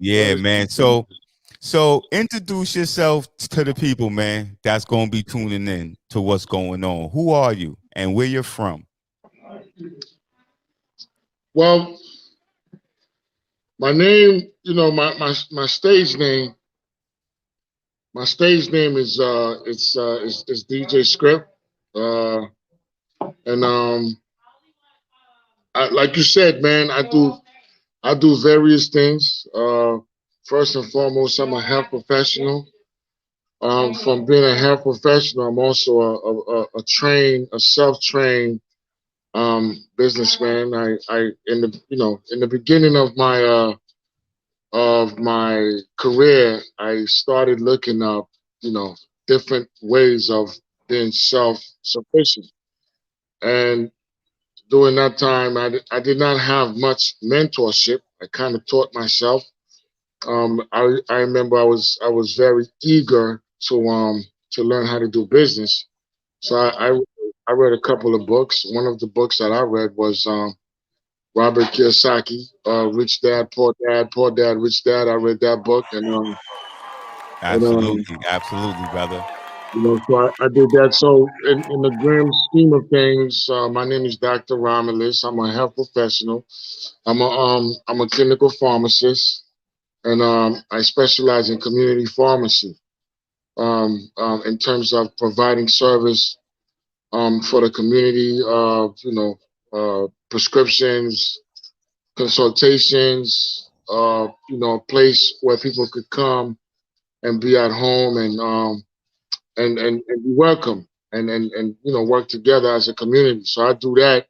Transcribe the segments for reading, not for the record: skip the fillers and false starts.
Yeah, man. So introduce yourself to the people, man. That's gonna be tuning in to what's going on. Who are you and where you're from? Well, my name, my stage name, is DJ Script, uh, and like you said, man, I do various things. First and foremost, I'm a health professional. From being a health professional, I'm also a self-trained businessman. I in the beginning of my career, I started looking up, different ways of being self-sufficient. And during that time, I did not have much mentorship. I kind of taught myself. I remember I was very eager to learn how to do business. So I read a couple of books. One of the books that I read was Robert Kiyosaki, Rich Dad, Poor Dad, Poor Dad, Rich Dad. I read that book, and Absolutely, absolutely, brother. so I did that. So in the grand scheme of things, my name is Dr. Romulus. I'm a health professional. I'm a clinical pharmacist, and I specialize in community pharmacy. In terms of providing service for the community, prescriptions, consultations, a place where people could come and be at home and be welcome and work together as a community. So I do that.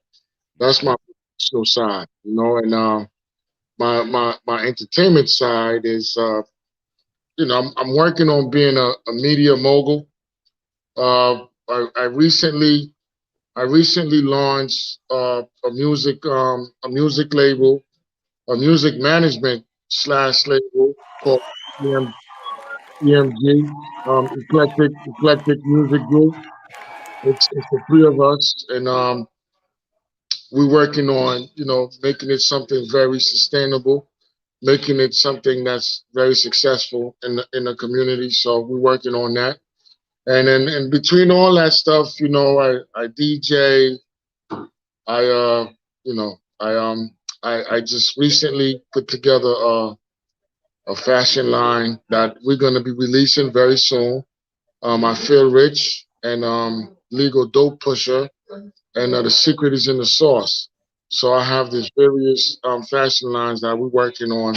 That's Okay. my professional side, and my entertainment side is I'm working on being a media mogul. I recently launched a music label, a music management slash label called EM, EMG, Eclectic Music Group. It's the three of us, and we're working on making it something very sustainable, making it something that's very successful in the community. So we're working on that. And then in between all that stuff, I DJ. I you know, I just recently put together a fashion line that we're gonna be releasing very soon. I feel rich and legal dope pusher, and the secret is in the sauce. So I have these various fashion lines that we're working on.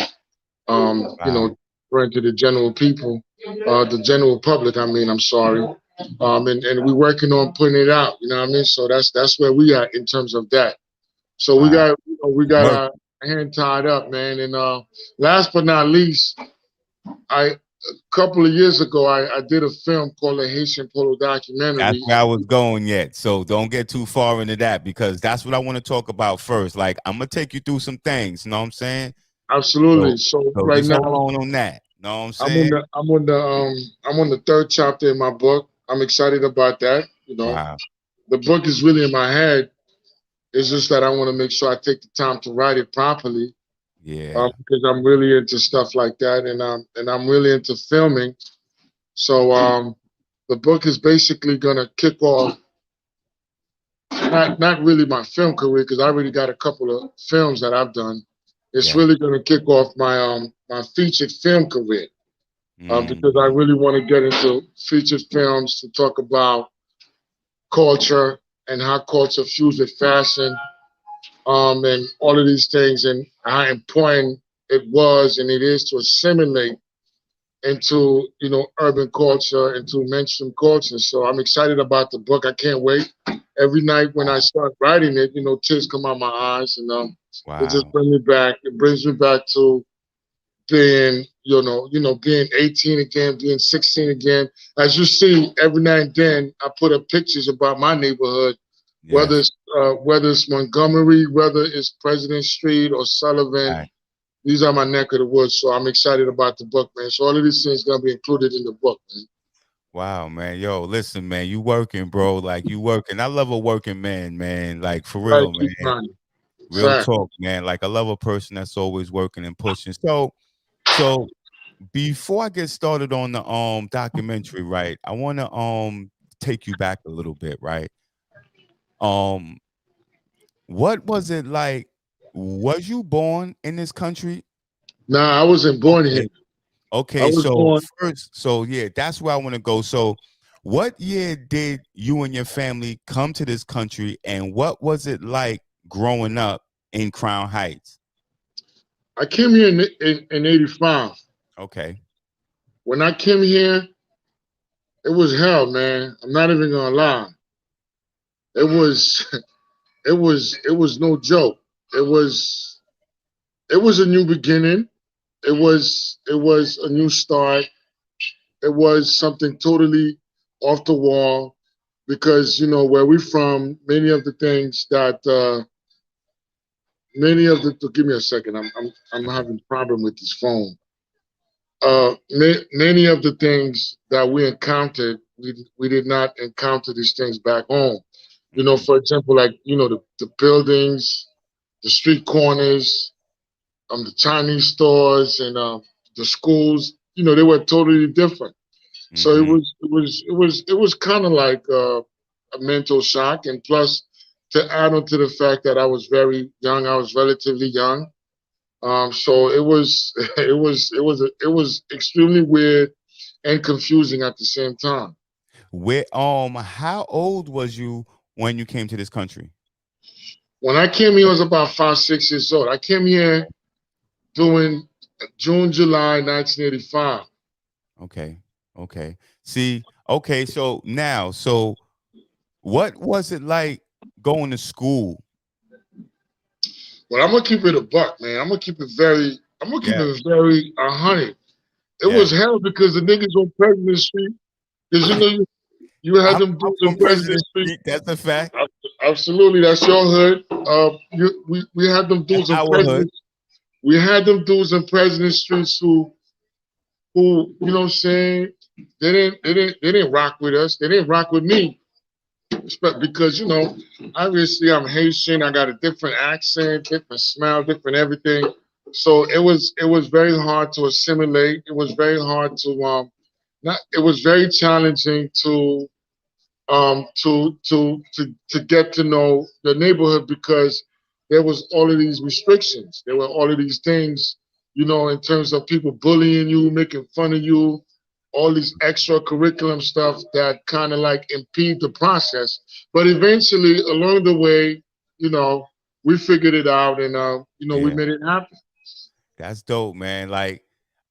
Wow. Bring to the general people, the general public. I mean, I'm sorry. And we're working on putting it out. You know what I mean? So that's where we are in terms of that. So we Wow. got we got Work. our hand tied up, man. And last but not least, a couple of years ago, I did a film called the Haitian Polo That's documentary. where I was going yet. So don't get too far into that because that's what I want to talk about first. Like I'm gonna take you through some things, you know what I'm saying? Absolutely. So So so right just hold now, on that. You know what I'm I'm on saying? the I'm on the I'm on the third chapter in my book. I'm excited about that. Wow. The book is really in my head. It's just that I want to make sure I take the time to write it properly, Yeah. because I'm really into stuff like that, and I'm really into filming. So the book is basically gonna kick off not really my film career because I already got a couple of films that I've done. It's Yeah. really gonna kick off my featured film career, because I Mm. really want to get into featured films to talk about culture and how culture fused with fashion, and all of these things, and how important it was and it is to assimilate into urban culture, into mainstream culture. So I'm excited about the book. I can't wait. Every night when I start writing it, tears come out my eyes, and it just Wow. brings me back. It brings me back to being, being 18 again, being 16 again. As you see, every now and then I put up pictures about my neighborhood, whether Yes. it's whether it's Montgomery, whether it's President Street or Sullivan. Right. These are my neck of the woods, so I'm excited about the book, man. So all of these things gonna be included in the book, man. Wow, man. Yo, listen, man. You working, bro. Like you working. I love a working man, man. Like for Right, real, keep man. running. Real Fact. talk, man. Like I love a person that's always working and pushing. So So before I get started on the documentary, right? I want to take you back a little bit, right? Um, what was it like? Was you born in this country? Nah, I wasn't born here. Okay. I Okay, was so born. first, so yeah, that's where I want to go. So, what year did you and your family come to this country, and what was it like growing up in Crown Heights? I came here in '85. Okay. When I came here, it was hell, man. I'm not even gonna lie. It was it was no joke. It was it was a new beginning. It was a new start. It was something totally off the wall because where we're from, many of the give me a second. I'm Okay. having a problem with this phone. Many of the things that we encountered, we did not encounter these things back home. Hmm. For example, like the buildings, the street corners, the Chinese stores, and the schools. They were totally different. So it Hmm. was it was it was it was kind of like a mental shock, and plus to add on to the fact that I was very young, I was relatively young. So it was it was extremely weird and confusing at the same time. Where how old was you when you came to this country? When I came here, I was about 5, 6 years old. I came here during June, July 1985. Okay. Okay. See, okay, so now, so what was it like going to school? But I'm gonna keep it a buck, man. I'm gonna keep Yeah. it very 100. It Yeah. was hell because the niggas on President Street, because you had them I'm dudes in from President President Street. Street. That's a fact. Absolutely, that's your hood. We had them That's dudes in our hood. President. We had them dudes in President Streets who what I'm saying, they didn't rock with us. They didn't rock with me, because obviously I'm Haitian. I got a different accent, different smell, different everything. So it was very hard to assimilate. It was very hard to not. It was very challenging to get to know the neighborhood because there was all of these restrictions. There were all of these things, in terms of people bullying you, making fun of you, all these extra curriculum stuff that kind of like impede the process. But eventually, along the way, you know, we figured it out, and we Yeah. made it happen. That's dope, man. Like,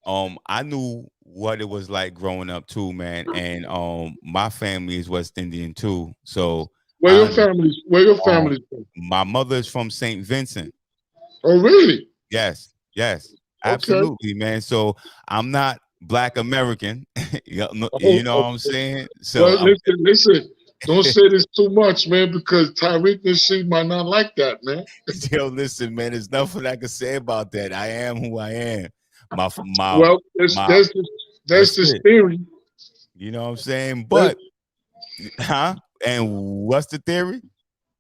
I knew what it was like growing up too, man. And my family is West Indian too. So Where I your families? Where your um families from? my mother is from St. Vincent. Oh, really? Yes, yes, Okay. absolutely, man. So I'm not black American. Oh, You know what I'm okay. saying? So Well, I'm listen. Don't say this too much, man, because Tyreek and she might not like that, man. yo, listen, man, there's nothing I can say about that. I am who I am. My my Well, there's my there's this, there's that's this it. theory. You know what I'm saying? There's, But huh? And what's the theory?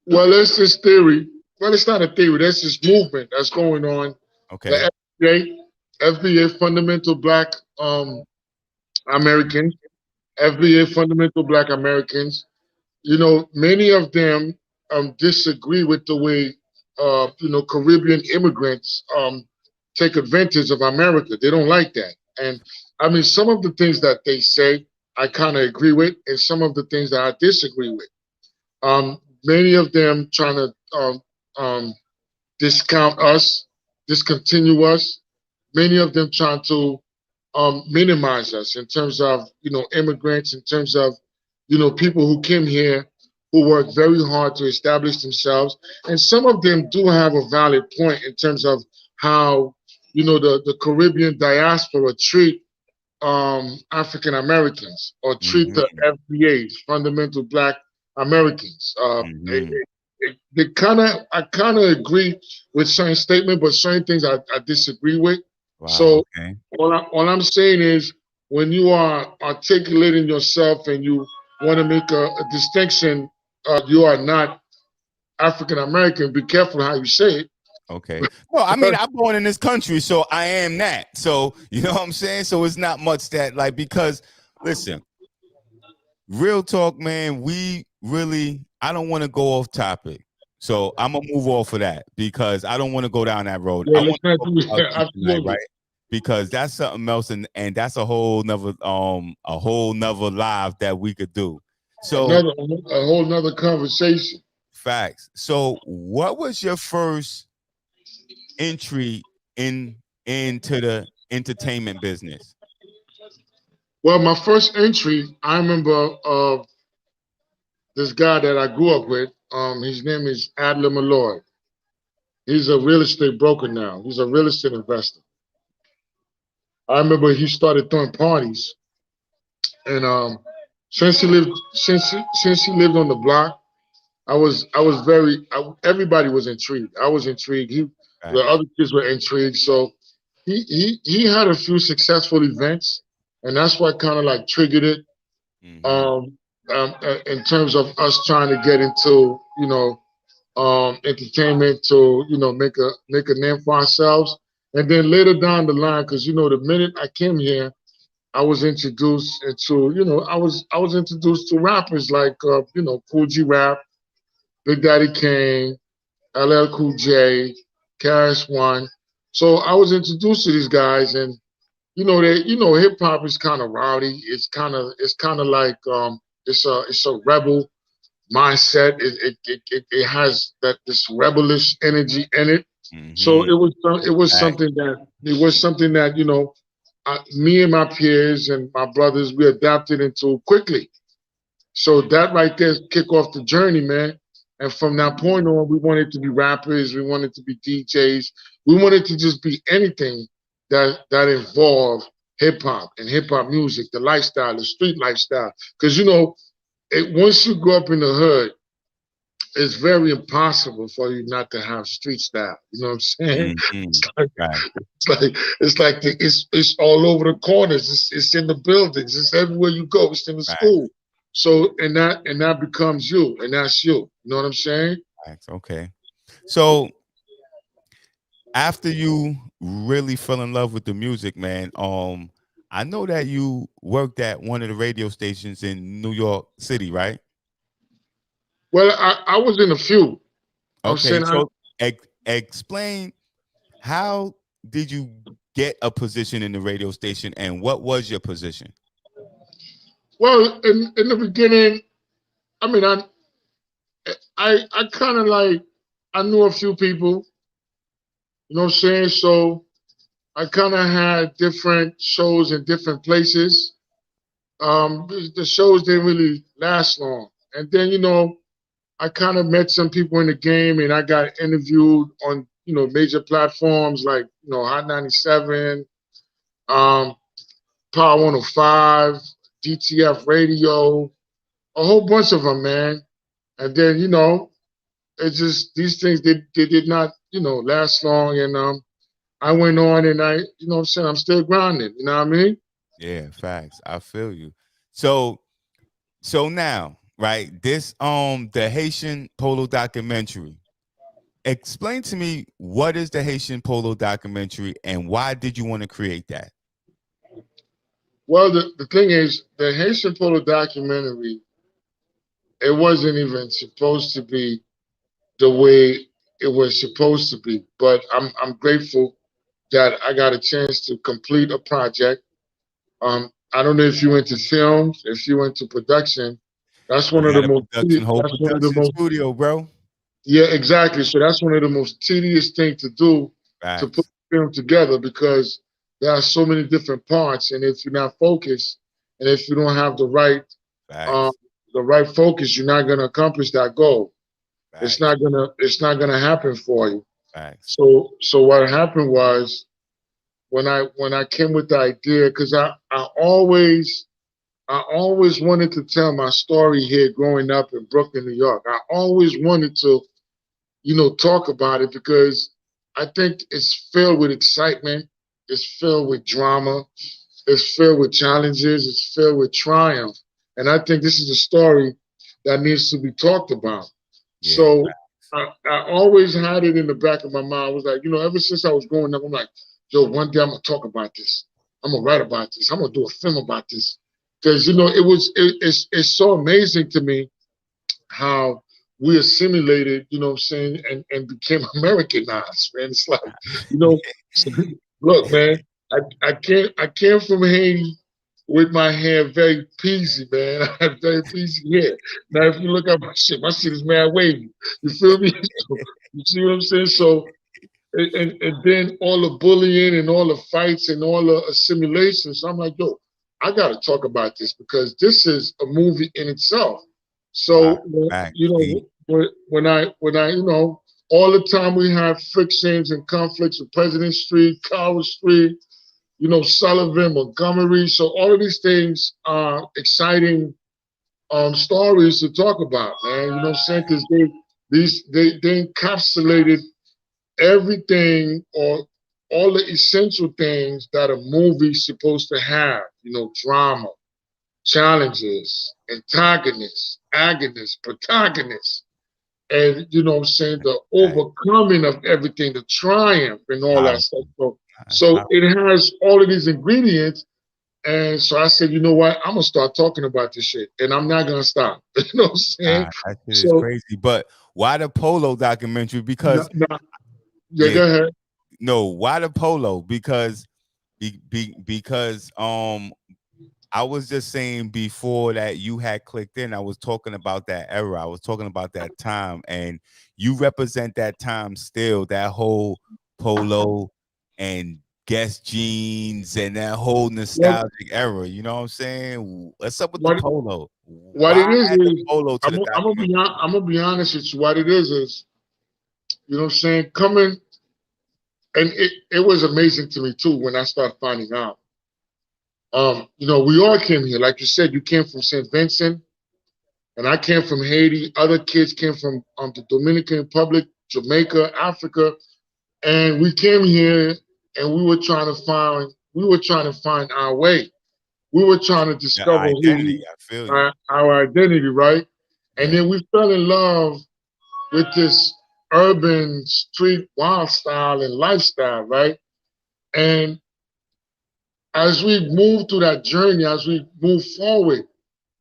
well, there's this theory. Well, it's not a theory. There's this movement that's going on. Okay. The FBA, Fundamental Black Americans, FBA, Fundamental Black Americans. Many of them disagree with the way Caribbean immigrants take advantage of America. They don't like that, and I mean some of the things that they say I kind of agree with, and some of the things that I disagree with. Many of them trying to discount us, discontinue us. Many of them trying to minimize us in terms of immigrants, in terms of people who came here who worked very hard to establish themselves, and some of them do have a valid point in terms of how the Caribbean diaspora treat African Americans or treat the Hmm. FBAs, fundamental Black Americans. Hmm. They I kind of agree with certain statements, but certain things I disagree with. Wow. So Okay. all I'm saying is when you are articulating yourself and you want to make a distinction, you are not African American. Be careful how you say it. Okay. Well, I mean, I'm born in this country, so I am that. So you know what I'm saying. So it's not much that like because listen, real talk, man. We really, I don't want to go off topic, so I'm gonna move off of that because I don't want to go down that road. Yeah, I want let's not to talk do about that. you tonight, Absolutely. right? Because that's something else, and that's a whole nother live that we could do. So A whole nother conversation. facts. So what was your first entry in into the entertainment business? Well, my first entry, I remember this guy that I grew up with. His name is Adler Malloy. He's a real estate broker now. He's a real estate investor. I remember he started throwing parties, and since he lived on the block, I was everybody was intrigued. I was intrigued. The Facts. other kids were intrigued. So he had a few successful events, and that's what kind of like triggered it. Mm-hmm. Um, in terms of us trying to get into entertainment to make a name for ourselves, and then later down the line, because the minute I came here, I was introduced to I was introduced to rappers like Cool G Rap, Big Daddy Kane, LL Cool J, Cash One. So I was introduced to these guys, and hip hop is kind of rowdy. It's kind of like it's a rebel mindset. It has this rebellious energy in it. So Mm-hmm. it was Facts. something that me and my peers and my brothers we adapted into quickly. So that right there kick off the journey, man. And from that point on, we wanted to be rappers, we wanted to be DJs, we wanted to just be anything that involved hip hop and hip hop music, the lifestyle, the street lifestyle. Because once you grow up in the hood, it's very impossible for you not to have street style. You know what I'm saying? Mm-hmm. It's like Right. it's all over the corners. It's in the buildings. It's everywhere you go. It's in the Facts. school. So and that becomes you, and that's you. You know what I'm saying? Facts. Okay. So after you really fell in love with the music, man, I know that you worked at one of the radio stations in New York City, right? Well, I was in a few. I'm Okay, saying so explain how did you get a position in the radio station and what was your position? well in the beginning. I mean, I kind of like I knew a few people. You know what I'm saying? So I kind of had different shows in different places. The shows didn't really last long, and then I kind of met some people in the game, and I got interviewed on major platforms like Hot 97, um, Power 105, DTF Radio, a whole bunch of them, man. And then it's just these things they did not last long, and I went on, and what I'm saying, I'm still grinding. You know what I mean? Yeah, facts. I feel you. So now, right, this the Haitian Polo documentary. Explain to me what is the Haitian Polo documentary and why did you want to create that? Well, the thing is, the Haitian Polo documentary, it wasn't even supposed to be the way it was supposed to be. But I'm grateful that I got a chance to complete a project. I don't know if you went to films, if you went to production. That's I one of the had a most. production, whole That's one of the production most. studio, bro. Yeah, exactly. So that's one of the most tedious things to do to put Facts, the film together because there are so many different parts, and if you're not focused, and if you don't have um, facts, the right focus, you're not going to accomplish that goal. facts, It's not gonna happen for you. facts. So what happened was when I came with the idea, because I always wanted to tell my story here growing up in Brooklyn, New York. I always wanted to talk about it because I think it's filled with excitement, it's filled with drama, it's filled with challenges, it's filled with triumph, and I think this is a story that needs to be talked about. Yeah, So I always had it in the back of my mind. I was like, ever since I was growing up, I'm like, yo, one day I'm gonna talk about this. I'm gonna write about this. I'm gonna do a film about this. Because it's so amazing to me how we assimilated, you know what I'm saying, and became Americanized, man. It's like, you know, look, man, I came from Haiti with my hair very peasy, man. I have very peasy hair. Now, if you look at my shit is mad wavy. You feel me? So, you see what I'm saying? So, and then all the bullying and all the fights and all the assimilation. So I'm like, yo, I got to talk about this because this is a movie in itself. Wow, So, fact. you know, when I, all the time we have frictions and conflicts with President Street, Coward Street, Sullivan, Montgomery. So all of these things are exciting stories to talk about, man. You know what I'm saying? Because they encapsulated everything or all the essential things that a movie's supposed to have. Drama, challenges, antagonists, agonists, protagonists, and what I'm saying, the Fact. overcoming of everything, the triumph and all that stuff. Powerful. So, That's so powerful. it has all of these ingredients. And so I said, you know what? I'm gonna start talking about this shit, and I'm not gonna stop. You know what I'm saying? Nah, that shit is So, crazy. But why the Polo documentary? no, Because no, yeah, yeah, go ahead. no, why the Polo? Because I was just saying before that you had clicked in, I was talking about that era. I was talking about that time, and you represent that time still, that whole Polo and Guess jeans and that whole Well, nostalgic era. You know what I'm saying? What's up with the what Polo? what Why it is add the is Polo to the documentary? I'm gonna be honest with you. What it is, you know what I'm saying, coming, and it was amazing to me too when I started finding out. We all came here, like you said. You came from St. Vincent, and I came from Haiti. Other kids came from the Dominican Republic, Jamaica, Africa, and we came here and we were trying to find our way. We were trying to Your discover identity. I feel you. our identity, right? And Yeah. then we fell in love with this urban street wild style and lifestyle, right? And as we moved through that journey, as we moved forward,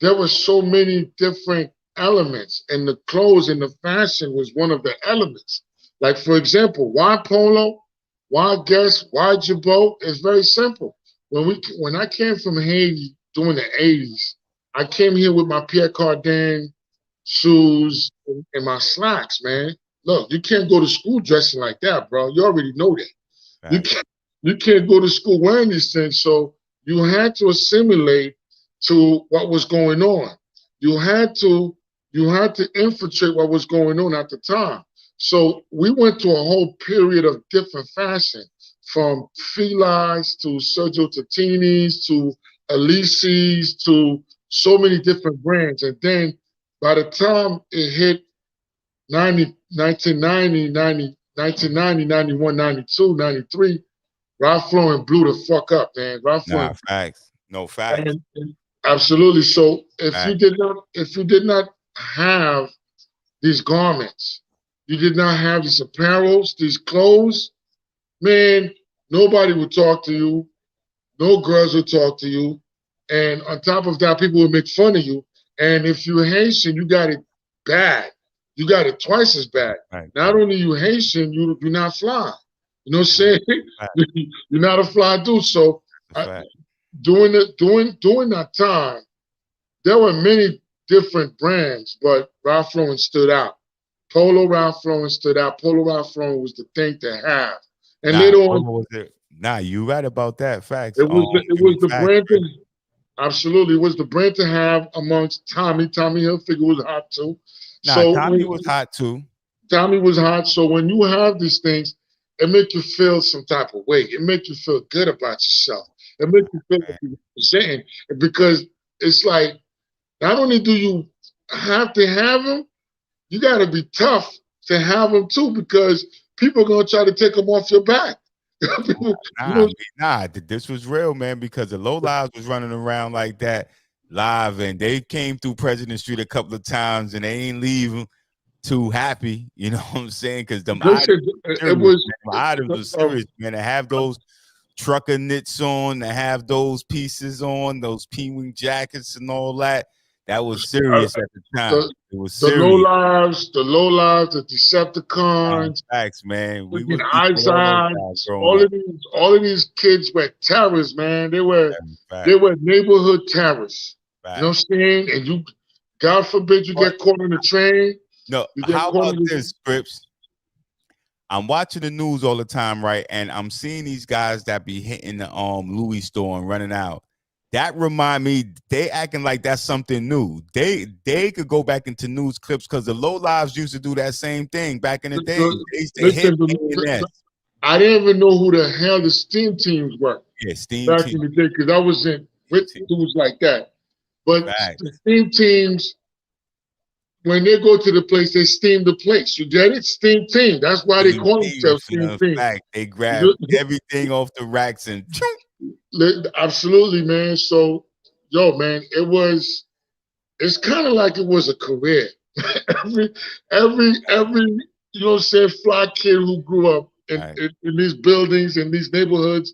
there were so many different elements, and the clothes and the fashion was one of the elements. Like, for example, why polo? Why Guess? Why Jabot? It's very simple. When I came from Haiti during the '80s, I came here with my Pierre Cardin shoes and my slacks, man. Look, you can't go to school dressing like that, bro. You already know that. You Right. can't you can't go to school wearing these things. So you had to assimilate to what was going on. You had to you had to infiltrate what was going on at the time. So we went to a whole period of different fashion, from Feli's to Sergio Tattini's to Elise's to so many different brands. And then by the time it hit 1990, 91, 92, 93, Ralph Lauren blew the fuck up, man. Ralph Nah, Lauren, facts. No facts. and absolutely. So Facts. if you did not have these garments, you did not have these apparels, these clothes, man, nobody would talk to you. No girls would talk to you. And on top of that, people would make fun of you. And if you're Haitian, you got it bad. You got it twice as bad. Right. Not only you Haitian, you're not fly. You know what I'm Right. saying? Fact. You're not a fly dude. So The I, fact. during that time, there were many different brands, but Ralph Lauren stood out. Polo Ralph Lauren stood out. Polo Ralph Lauren was the thing to have. And Nah, later on, Polo was it. Nah, you right about that. Facts. it Give me was the facts, brand Chris. to absolutely, it was the brand to have amongst Tommy. Tommy Hilfiger was hot too. Nah, So Tommy was hot too. Tommy was hot. So when you have these things, it make you feel some type of way. It make you feel good about yourself. It make you feel like Man. you're representing, because it's like, not only do you have to have them, you got to be tough to have them too, because people are gonna try to take them off your back. People, you Nah, know, this was real, man, because the low lives was running around like that live, and they came through President Street a couple of times, and they ain't leaving too happy. You know what I'm saying? Because them items Listen, were it serious, was man. Them items were serious, man. To have those trucker knits on, to have those pieces on, those P-wing jackets and all that. That was uh, serious at the time. the It was the low serious. lives, the Decepticons, Facts, man. We freaking was beefing with all those guys Izod, growing up. all of these kids were terrorists, man. They Facts, were neighborhood terrorists. You know facts. what I'm saying? And you, God forbid, you But get caught on the train. no, You get how caught about on the this, Scripps? I'm watching the news all the time, right? And I'm seeing these guys that be hitting the Louis store and running out. That remind me, they acting like that's something new. They could go back into news clips because the low lives used to do that same thing back in the day. They used to hit listen to me. A&S. I didn't even know who the hell the steam teams were Yeah, Steam back Team. in the day because I wasn't with Steam Team. dudes like that. But the Facts. steam teams, when they go to the place, they steam the place. You get it? Steam team. That's why they Steam call Team, themselves steam son. team. Fact. They grab everything off the racks and Absolutely, man. So, yo, man, it's kind of like it was a career. every, every, you know what I'm saying, fly kid who grew up right. in these buildings, in these neighborhoods,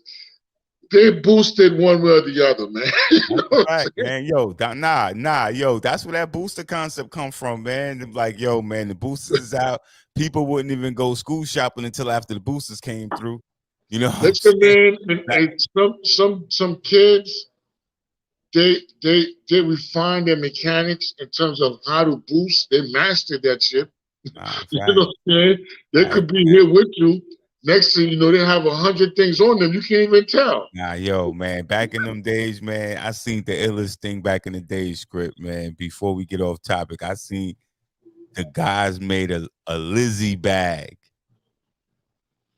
they boosted one way or the other, man. You know That's a what I'm fact, saying? man. Yo, nah, yo. That's where that booster concept come from, man. Like, yo, man, the boosters is out. People wouldn't even go school shopping until after the boosters came through. You know what I'm Listen, saying? man, Like, and some kids, they refine their mechanics in terms of how to boost. They mastered that shit. nah, You know fact, what I'm saying? They fact, could be man. here with you. Next thing you know, they have 100 things on them. You can't even tell. Nah, yo, man. Back in them days, man, I seen the illest thing back in the days, script, man. Before we get off topic, I seen the guys made a Lizzie bag.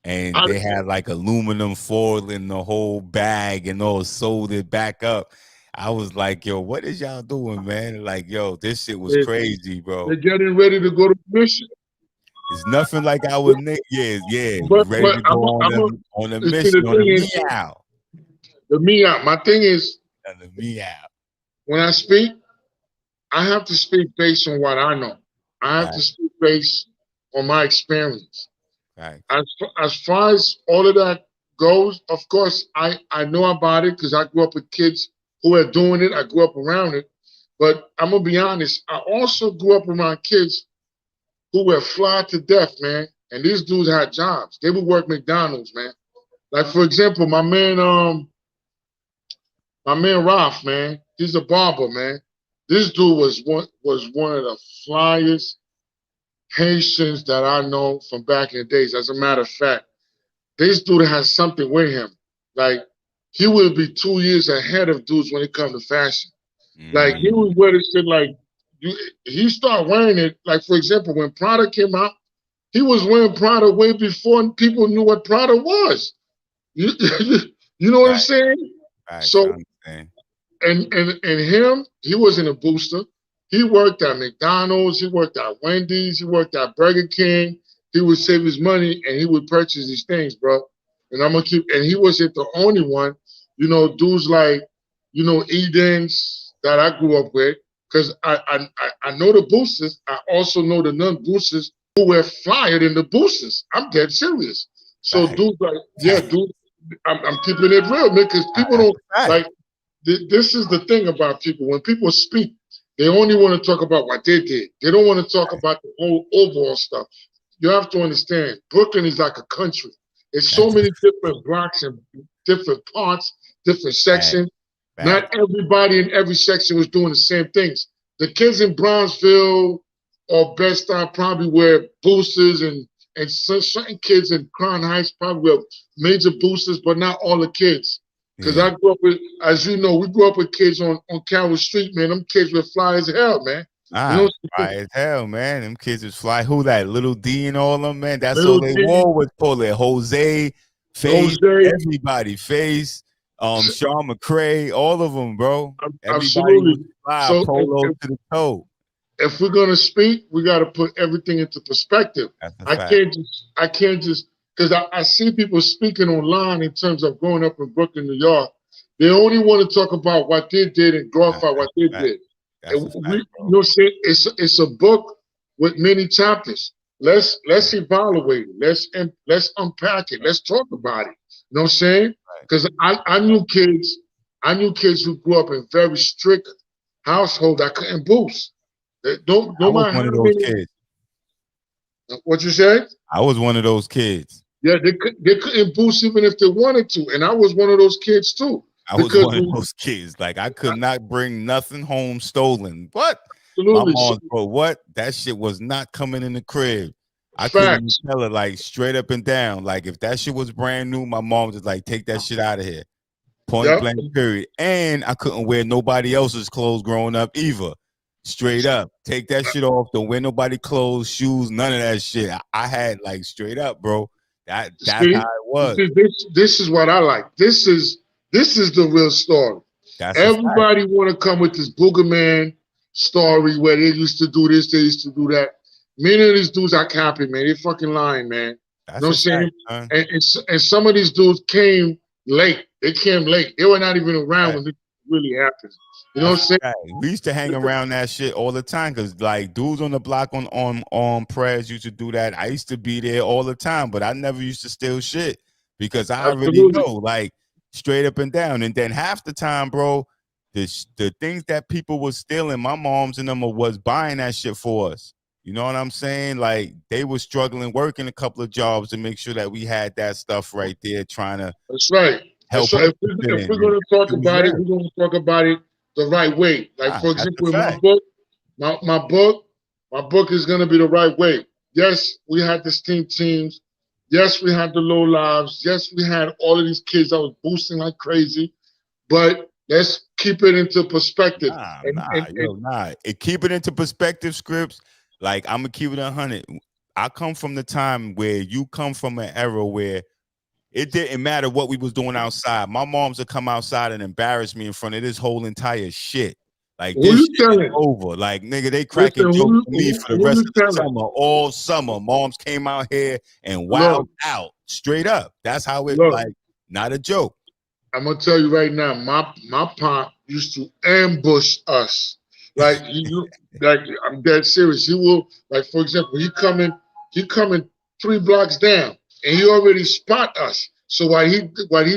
And I, they had like aluminum foil in the whole bag and all sewed it back up. I was like, yo, what is y'all doing, man? Like, yo, this shit was they, crazy, they're bro. getting ready to go to mission. It's nothing like our Nick. Yeah, yeah, ready But to go on a you see, mission the on a thing is, meow. my thing is, On a meow. when I speak, I have to speak based on what I know. I have to Right, speak based on my experience. right. As far as all of that goes, of course, I know about it because I grew up with kids who were doing it. I grew up around it. But I'm gonna be honest, I also grew up around kids who were fly to death, man. And these dudes had jobs. They would work McDonald's, man. Like for example, my man Ralph, man, he's a barber, man. This dude was one of the flyest Haitians that I know from back in the days. As a matter of fact, this dude has something with him. Like he will be 2 years ahead of dudes when it comes to fashion. Like he Mm, would wear this shit like he started wearing it. Like for example, when Prada came out, he was wearing Prada way before people knew what Prada was. You, you know what I'm right, saying? right. I So understand. and him, he wasn't a booster. He worked at McDonald's, he worked at Wendy's, he worked at Burger King. He would save his money and he would purchase these things, bro. And I'm gonna keep. And he wasn't the only one. You know, dudes like Edens that I grew up with, because I know the boosters. I also know the non-boosters who were flyer than the boosters. I'm dead serious. So Fact, dudes like, yeah, fact. dude, I'm keeping it real, man, because people That's don't a fact. like this is the thing about people. When people speak, they only want to talk about what they did. They don't want to talk about the whole overall stuff. You have to understand, Brooklyn is like a country. There's so That's a many different blocks and different parts, different fact. sections. Not Fact. everybody in every section was doing the same things. The kids in Brownsville or Bed-Stuy probably were boosters, and certain kids in Crown Heights probably were major boosters, but not all the kids. Because Yeah. I grew up with, as you know, we grew up with kids on Carroll Street, man. Them kids were fly as hell, man. You Ah, know, fly as hell, man. Them kids was fly. Who that? Little D and all them, man. That's all little they D, wore was Polo. Jose, Face, Jose, everybody. Face, Sean McCray, all of them, bro. Everybody was absolutely. fly, So polo to the toe. if we're gonna speak, we got to put everything into perspective. That's a I fact. can't just because I see people speaking online in terms of growing up in Brooklyn, New York. They only want to talk about what they did and glorify That's what a they fact. did. That's And a we, fact, you bro. know, say it's a book with many chapters. Let's evaluate it. Let's unpack it. Let's talk about it. You know what I'm saying? Right. Because I knew kids who grew up in very strict household that couldn't boost. Don't I no was matter one of how those many. kids. What you said? I was one of those kids. Yeah, they couldn't boost even if they wanted to, and I was one of those kids too. I was Because one of those kids. Like I could not bring nothing home stolen. What? My absolutely, so, mom's bro, what? That shit was not coming in the crib. I couldn't even facts. tell her like straight up and down. Like if that shit was brand new, my mom was just like, take that shit out of here. Point Yep. blank, period. And I couldn't wear nobody else's clothes growing up either. Straight up. Take that shit off. Don't wear nobody clothes, shoes, none of that shit. I had like straight up, bro. That's how See, it was. this is what I like. This is the real story. That's a fact. Everybody want to come with this Boogerman story where they used to do this, they used to do that. Many of these dudes are copying, man. They fucking lying, man. You know That's what a I'm saying? fact, son. And some of these dudes came late. They came late. They were not even around Right. when it really happened. You know That's what I'm saying? a fact. We used to hang around that shit all the time because like dudes on the block on prayers used to do that. I used to be there all the time, but I never used to steal shit because I already Absolutely. know, like straight up and down. And then half the time, bro, the things that people was stealing, my moms and them was buying that shit for us. You know what I'm saying? Like they were struggling, working a couple of jobs to make sure that we had that stuff right there, trying to That's right. That's help right. us If, we, to fit if in. we're And going to talk it was about it, real. we're going to talk about it the right way. Like Nah, for that's a example, in my fact. book, my book is going to be the right way. Yes, we had the steam teams. Yes, we had the low lives. Yes, we had all of these kids that was boosting like crazy. But let's keep it into perspective. Nah, And, nah, and, and yo, nah. Keep it into perspective, Scripz. Like I'm gonna keep it 100. I come from the time where you come from an era where it didn't matter what we was doing outside. My mom's would come outside and embarrass me in front of this whole entire shit. Like who this you shit is telling? over. Like nigga, they Listen, cracking jokes to me for the who rest you of the telling? summer, all summer. Moms came out here and Look, wowed out straight up. That's how it look. like not a joke. I'm gonna tell you right now, my pop used to ambush us. Like like I'm dead serious. He will, like for example, he coming 3 blocks down, and he already spot us. So what he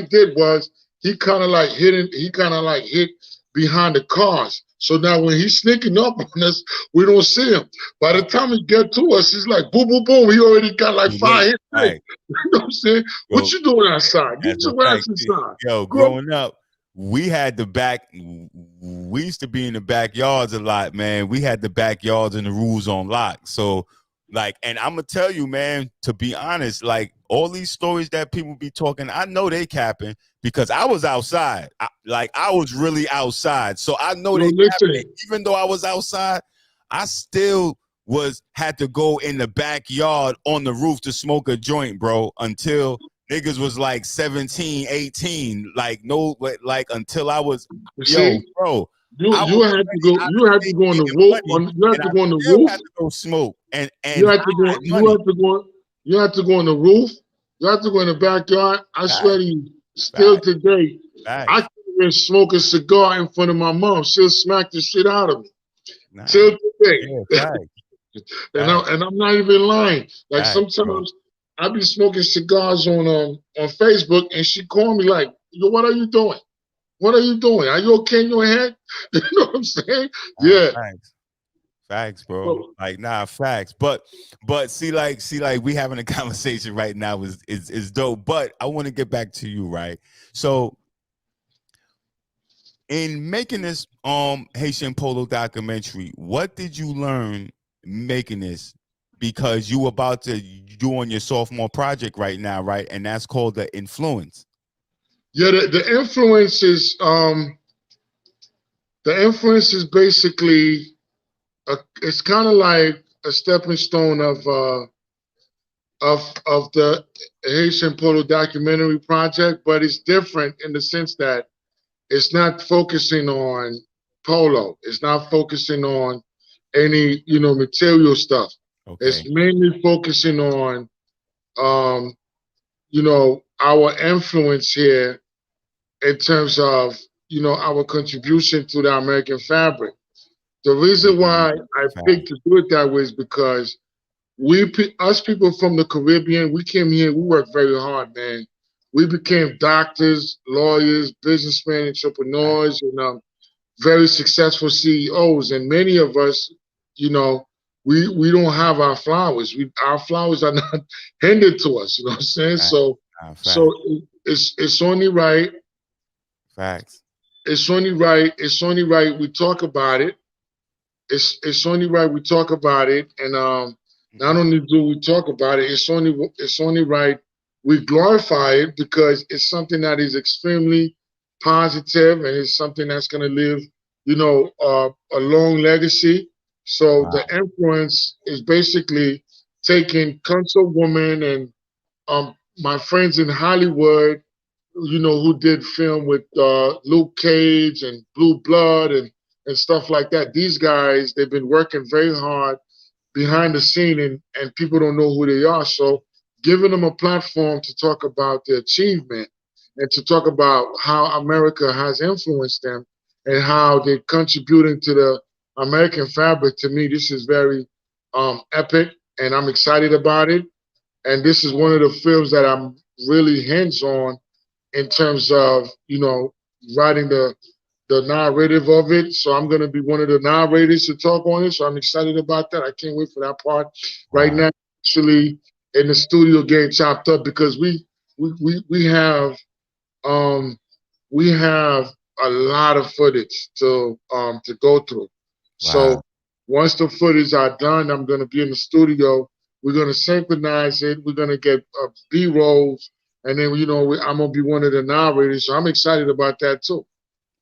did was he kind of like hit behind the cars. So now when he's sneaking up on us, we don't see him. By the time he get to us, he's like boom, boom, boom. He already got like Too five late. hits. All right. You know what I'm saying? What Yo, you doing outside? Get as a your fact, ass inside. yo, Go growing up, we had the back. We used to be in the backyards a lot, man. We had the backyards and the rules on lock. So, like, and I'm gonna tell you, man. To be honest, like all these stories that people be talking, I know they capping because I was outside. I was really outside, so I know yo, they capping. listen. Even though I was outside, I still had to go in the backyard on the roof to smoke a joint, bro, until niggas was like 17, 18. Like no, like until I was, You yo, see, bro, you I was you had to already go. out You of had to state go on the getting roof. money, You had and to I go on the still roof. had to go smoke and You had to go. hide money. You had to go on the roof. You had to go in the backyard. I swear Facts, to you, still facts, today, I facts. can't even smoke a cigar in front of my mom. She'll smack the shit out of me. Nah, Till today. yeah, facts, And facts, I'm not even lying. Like facts, bro. sometimes I be smoking cigars on Facebook, and she call me like, "Yo, what are you doing? What are you doing? Are you okay in your head?" You know what I'm saying? Nah, Yeah. facts. Facts, bro. So, Like, nah, facts. But see, like we having a conversation right now is dope. But I want to get back to you, right? So in making this Haitian Polo documentary, what did you learn making this? Because you on your sophomore project right now, right? And that's called the influence. yeah, the influence is basically it's kind of like a stepping stone of the Haitian Polo documentary project, but it's different in the sense that it's not focusing on polo. It's not focusing on any material stuff. It's Okay. mainly focusing on um, our influence here in terms of our contribution to the American fabric. The reason Mm, why I picked fact, to do it that way is because us people from the Caribbean, we came here, we worked very hard, man. We became doctors, lawyers, businessmen, fact, entrepreneurs, and very successful CEOs. And many of us, you know, we don't have our flowers. Our flowers are not handed to us. You know what I'm saying? fact, So fact, it's only right. facts. It's only right. It's only right we talk about it. It's only right we talk about it, and not Hmm. only do we talk about it, it's only right we glorify it because it's something that is extremely positive and it's something that's going to live, a long legacy. So the Wow, influence is basically taking councilwoman and my friends in Hollywood, who did film with Luke Cage and Blue Blood and stuff like that. These guys, they've been working very hard behind the scene and people don't know who they are. So giving them a platform to talk about their achievement and to talk about how America has influenced them and how they're contributing to the American fabric, to me, this is very epic and I'm excited about it. And this is one of the films that I'm really hands on in terms of writing the narrative of it. So I'm going to be one of the narrators to talk on it. So I'm excited about that. I can't wait for that part. Right wow, now, actually in the studio getting chopped up because we have um we have a lot of footage to go through. So wow, once the footage are done, I'm going to be in the studio. We're going to synchronize it. We're going to get B rolls, and then I'm going to be one of the narrators. So I'm excited about that too.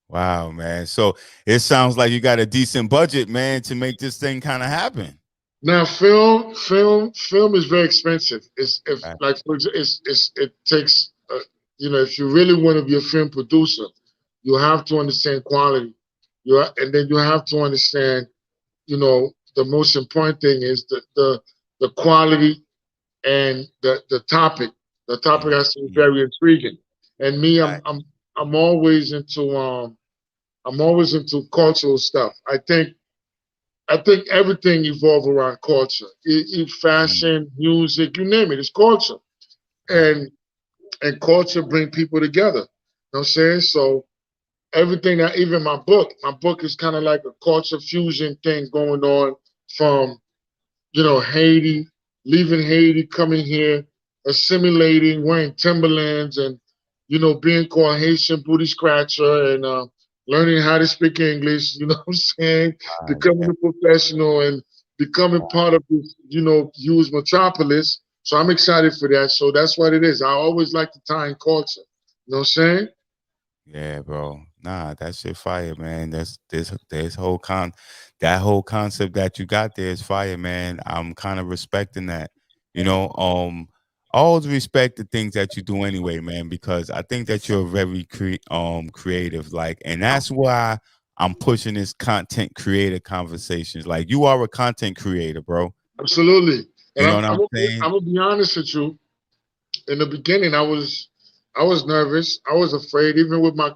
wow, man. So it sounds like you got a decent budget, man, to make this thing kind of happen. Now, film is very expensive. It's if Right, like for it takes if you really want to be a film producer, you have to understand quality. And then you have to understand, the most important thing is the quality and the topic. The topic has to be mhm, very intriguing. And me, right, I'm always into cultural stuff. I think everything evolves around culture. mhm, Fashion, music, you name it, it's culture. right, And culture bring people together. You know what I'm saying? So everything that even my book is kind of like a culture fusion thing going on from Haiti, leaving Haiti, coming here, assimilating, wearing Timberlands, and being called Haitian booty scratcher, and learning how to speak English. You know what I'm saying? Becoming yeah, a professional and becoming part of this, huge metropolis. So I'm excited for that. So that's what it is. I always like to tie in culture. You know what I'm saying? yeah, bro. Nah, that shit fire, man. That's this whole that whole concept that you got there is fire, man. I'm kind of respecting that. You know, I always respect the things that you do anyway, man, because I think that you're very creative, like, and that's why I'm pushing this content creator conversations. Like, you are a content creator, bro. Absolutely. And You know I'm what I'm I'm gonna be, saying? I'm gonna be honest with you. In the beginning, I was nervous. I was afraid, even with my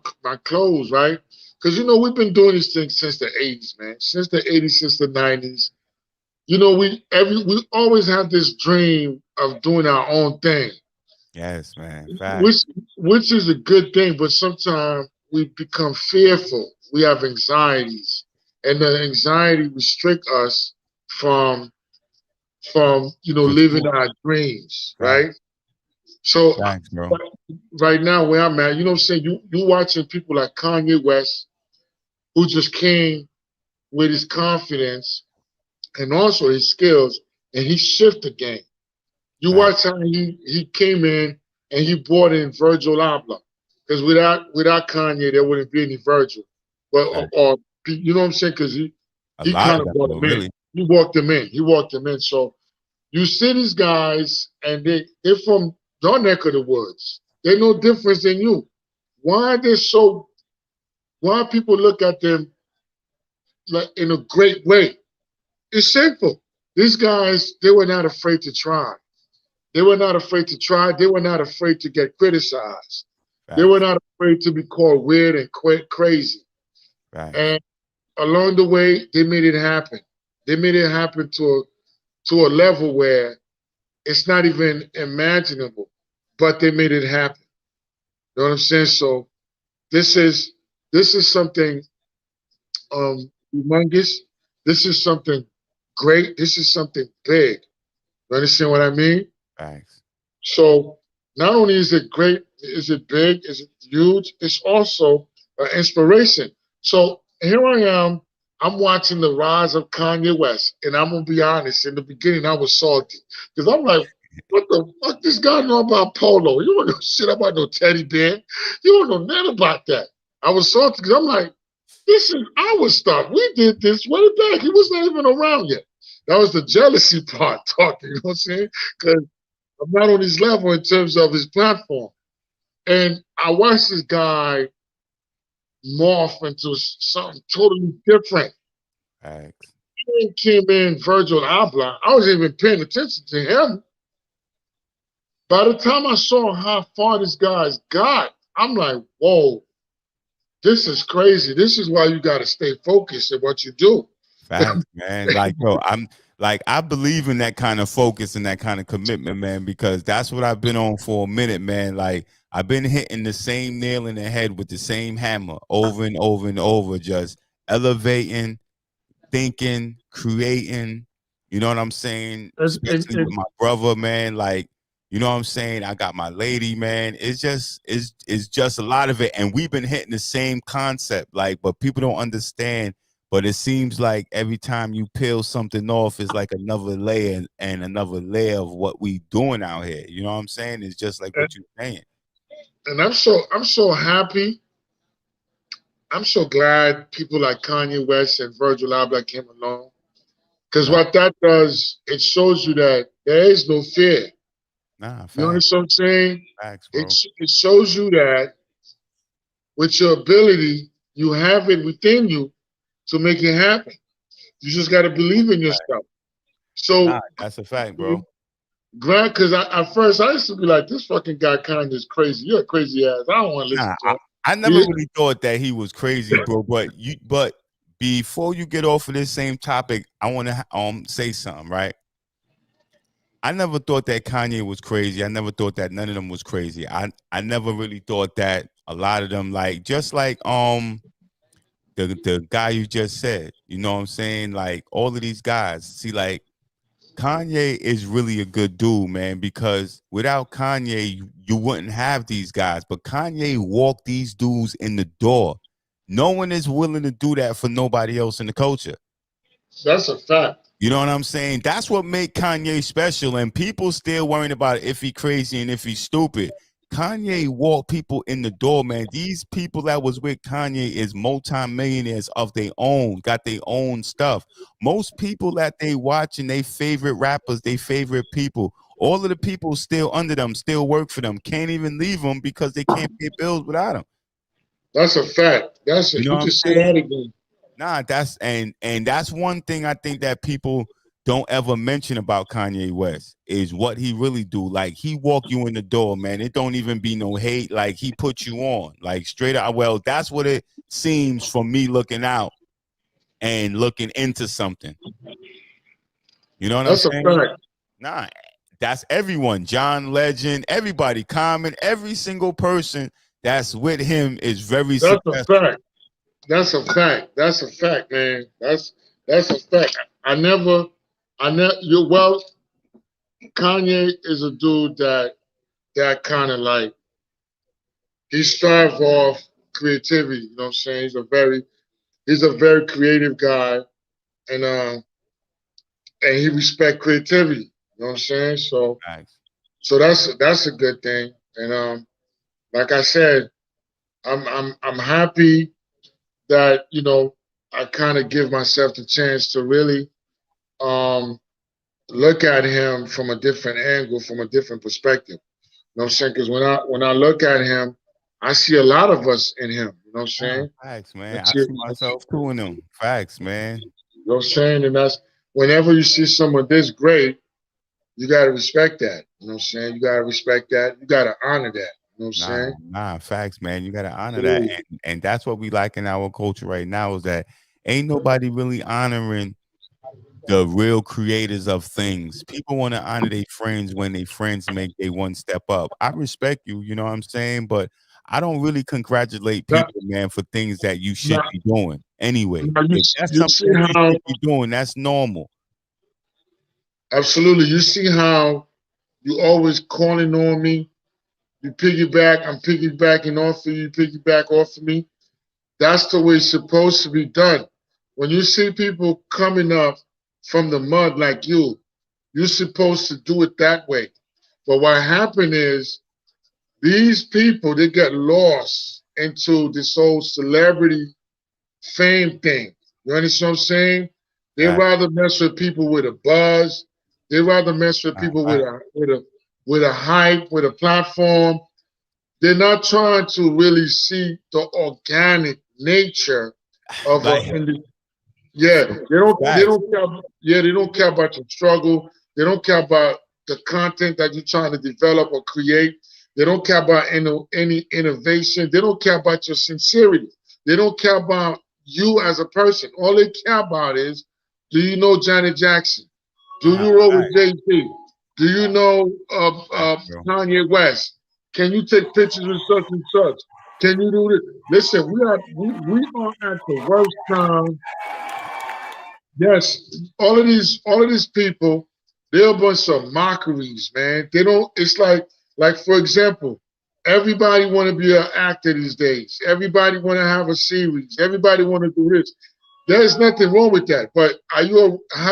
clothes, right? Because we've been doing these things since the '80s, man. Since the '80s, since the '90s. We always have this dream of doing our own thing, Yes, man. which Facts. which is a good thing. But sometimes we become fearful. We have anxieties, and the anxiety restrict us from For living sure. our dreams, right? Facts. So Facts, bro. right now where I'm at, what I'm saying, you watching people like Kanye West, who just came with his confidence and also his skills, and he shifted the game. You Facts. watch how he came in and he brought in Virgil Abloh, because without Kanye there wouldn't be any Virgil, but Facts. or you know what I'm saying? Because A he lot kind of of them, brought though, him in. really. He walked him in. He walked him in. So you see these guys, and they're from your neck of the woods. They're no different than you. Why are they so? Why people look at them like in a great way? It's simple. These guys, they were not afraid to try. They were not afraid to try. They were not afraid to get criticized. They were Facts. not afraid to be called weird and crazy. Facts. And along the way, they made it happen. They made it happen to a level where it's not even imaginable, but they made it happen. You know what I'm saying? So this is this is something humongous. This is something great. This is something big. You understand what I mean? Facts. So not only is it great, is it big, is it huge, it's also an inspiration. So here I am, I'm watching the rise of Kanye West, and I'm gonna be honest. In the beginning, I was salty because I'm like, "What the fuck? This guy know about Polo? You don't know shit about no teddy bear. You don't know nothing about that." I was salty because I'm like, "This is our stuff. We did this way back. He was not even around yet." That was the jealousy part talking. You know what I'm saying? Because I'm not on his level in terms of his platform. And I watched this guy morph into something totally different. Facts. He came in Virgil Abloh. I wasn't even paying attention to him. By the time I saw how far this guy's got, I'm like, whoa, this is crazy. This is why you got to stay focused at what you do. Facts, man. Like, yo, I'm like, I believe in that kind of focus and that kind of commitment, man, because that's what I've been on for a minute, man. Like, I've been hitting the same nail in the head with the same hammer over and over and over, just elevating, thinking, creating. You know what I'm saying? And, and, Especially with and, my brother, man. Like, you know what I'm saying? I got my lady, man. It's just a lot of it. And we've been hitting the same concept, like, but people don't understand. But it seems like every time you peel something off, it's like another layer and another layer of what we doing out here. You know what I'm saying? It's just like what you're saying. and I'm so happy. I'm so glad people like Kanye West and Virgil Abloh came along. Because Fact. what that does, it shows you that there is no fear. Nah, You facts, understand what I'm saying? facts, It, bro. it shows you that with your ability, you have it within you to make it happen. You just got to believe in yourself. Nah, So, that's a fact, bro. Grant, because at first I used to be like, this fucking guy kind is crazy. You're a crazy ass. I don't want to listen Nah, to him. I never He, really thought that he was crazy, bro. But before you get off of this same topic, I want to say something, right? I never thought that Kanye was crazy. I never thought that none of them was crazy. I never really thought that a lot of them, like, just like the guy you just said, you know what I'm saying? Like, all of these guys, see, like, Kanye is really a good dude, man, because without Kanye, you wouldn't have these guys. But Kanye walked these dudes in the door. No one is willing to do that for nobody else in the culture. that's a fact. You know what I'm saying? That's what made Kanye special. And people still worrying about if he crazy and if he's stupid. Kanye walked people in the door, man. These people that was with Kanye is multimillionaires of their own, got their own stuff. Most people that they watching, they favorite rappers, they favorite people. All of the people still under them, still work for them, can't even leave them because they can't pay bills without them. That's a fact. That's You it. know You what can I'm say saying? that again. Nah, that's and that's one thing I think that people don't ever mention about Kanye West is what he really do. Like, he walk you in the door, man. It don't even be no hate. Like, he put you on, like, straight out. Well, that's what it seems from me looking out and looking into something. You know what I'm That's a saying? fact. Nah, that's everyone. John Legend, everybody, Common, every single person that's with him is very That's a successful. fact. That's a fact. That's a fact, man. That's a fact. I never. You well, Kanye is a dude that kind of like he strives off creativity. You know what I'm saying? He's a very creative guy, and and he respect creativity. You know what I'm saying? So Facts. so that's a good thing. And like I said, I'm happy that I kind of give myself the chance to really um look at him from a different angle, from a different perspective. You know what I'm saying? Because when I look at him, I see a lot of us in him. You know what I'm Nah, saying? facts, I man. I see, see myself too in them. Facts, man. you know what I'm saying? And that's whenever you see someone this great, you gotta respect that. You know what I'm saying? You gotta respect that. You gotta honor that. You know what I'm Nah, saying? nah, facts, man. You gotta honor that, So, and that's what we like in our culture right now is that Ain't nobody really honoring the real creators of things. People want to honor their friends when their friends make they one step up. I respect you, you know what I'm saying? But I don't really congratulate Now, people, man, for things that you should now, be doing anyway. now If that's you something see that you how should be doing, that's normal. absolutely you see how you always calling on me. You piggyback, I'm piggybacking off of you, piggyback off of me. That's the way it's supposed to be done. When you see people coming up from the mud like you're supposed to do it that way. But what happened is these people they get lost into this whole celebrity fame thing. You understand what I'm saying? They Right. rather mess with people with a buzz. They rather mess with Right. people with Right. a hype, with a platform. They're not trying to really see the organic nature of Like yeah, they facts. don't care. Yeah, they don't care about your struggle. They don't care about the content that you're trying to develop or create. They don't care about any innovation. They don't care about your sincerity. They don't care about you as a person. All they care about is, do you know Janet Jackson? Do Nah, you roll with facts, Jay-Z? Do you know facts, bro. Kanye West? Can you take pictures with such and such? Can you do this? Listen, we are at the worst time. Yes, all of these people, they're a bunch of mockeries, man. They don't. It's like for example, everybody want to be an actor these days. Everybody want to have a series. Everybody want to do this. There's nothing wrong with that. But have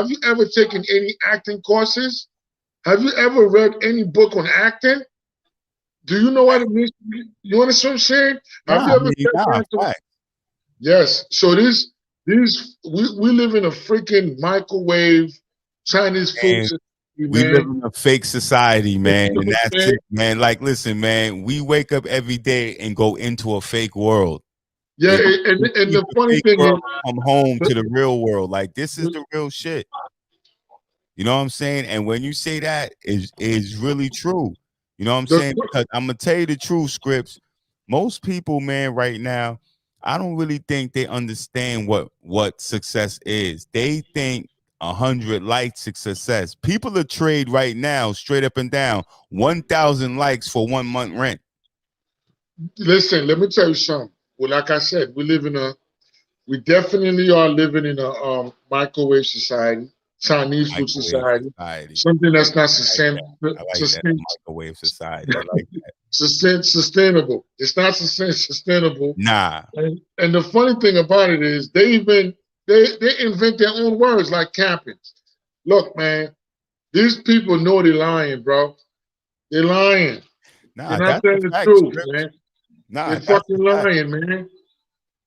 you ever taken any acting courses? Have you ever read any book on acting? Do you know what it means? You understand what I'm saying? Have Nah, you I ever mean, sat nah, down to facts. Yes. So we live in a freaking microwave Chinese food And society, we live man. in a fake society, You man, know and what I'm that's saying? it, man. Like, listen, man, we wake up every day and go into a fake world. Yeah, And we and leave the the funny fake thing world is, to come home the, to the real world. Like, this is the, the real shit. You know what I'm saying? And when you say that is really true. You know what I'm the saying? Because I'm gonna tell you the truth, Scripts. Most people, man, right now, I don't really think they understand what success is. They think 100 likes is success. People are trade right now, straight up and down, 1,000 likes for 1 month rent. listen, let me tell you something. Well, like I said, we definitely are living in a microwave society, Chinese food Microwave society, society. something that's not I like that. I like that. A microwave society. I like that. sustainable. It's not sustainable. Nah, And the funny thing about it is they invent their own words like camping. Look, man, these people know they're lying, bro. They're lying. They're nah, not that's a telling the fact, truth, Scripts. man. Nah, They're that's a fucking fact. lying, man.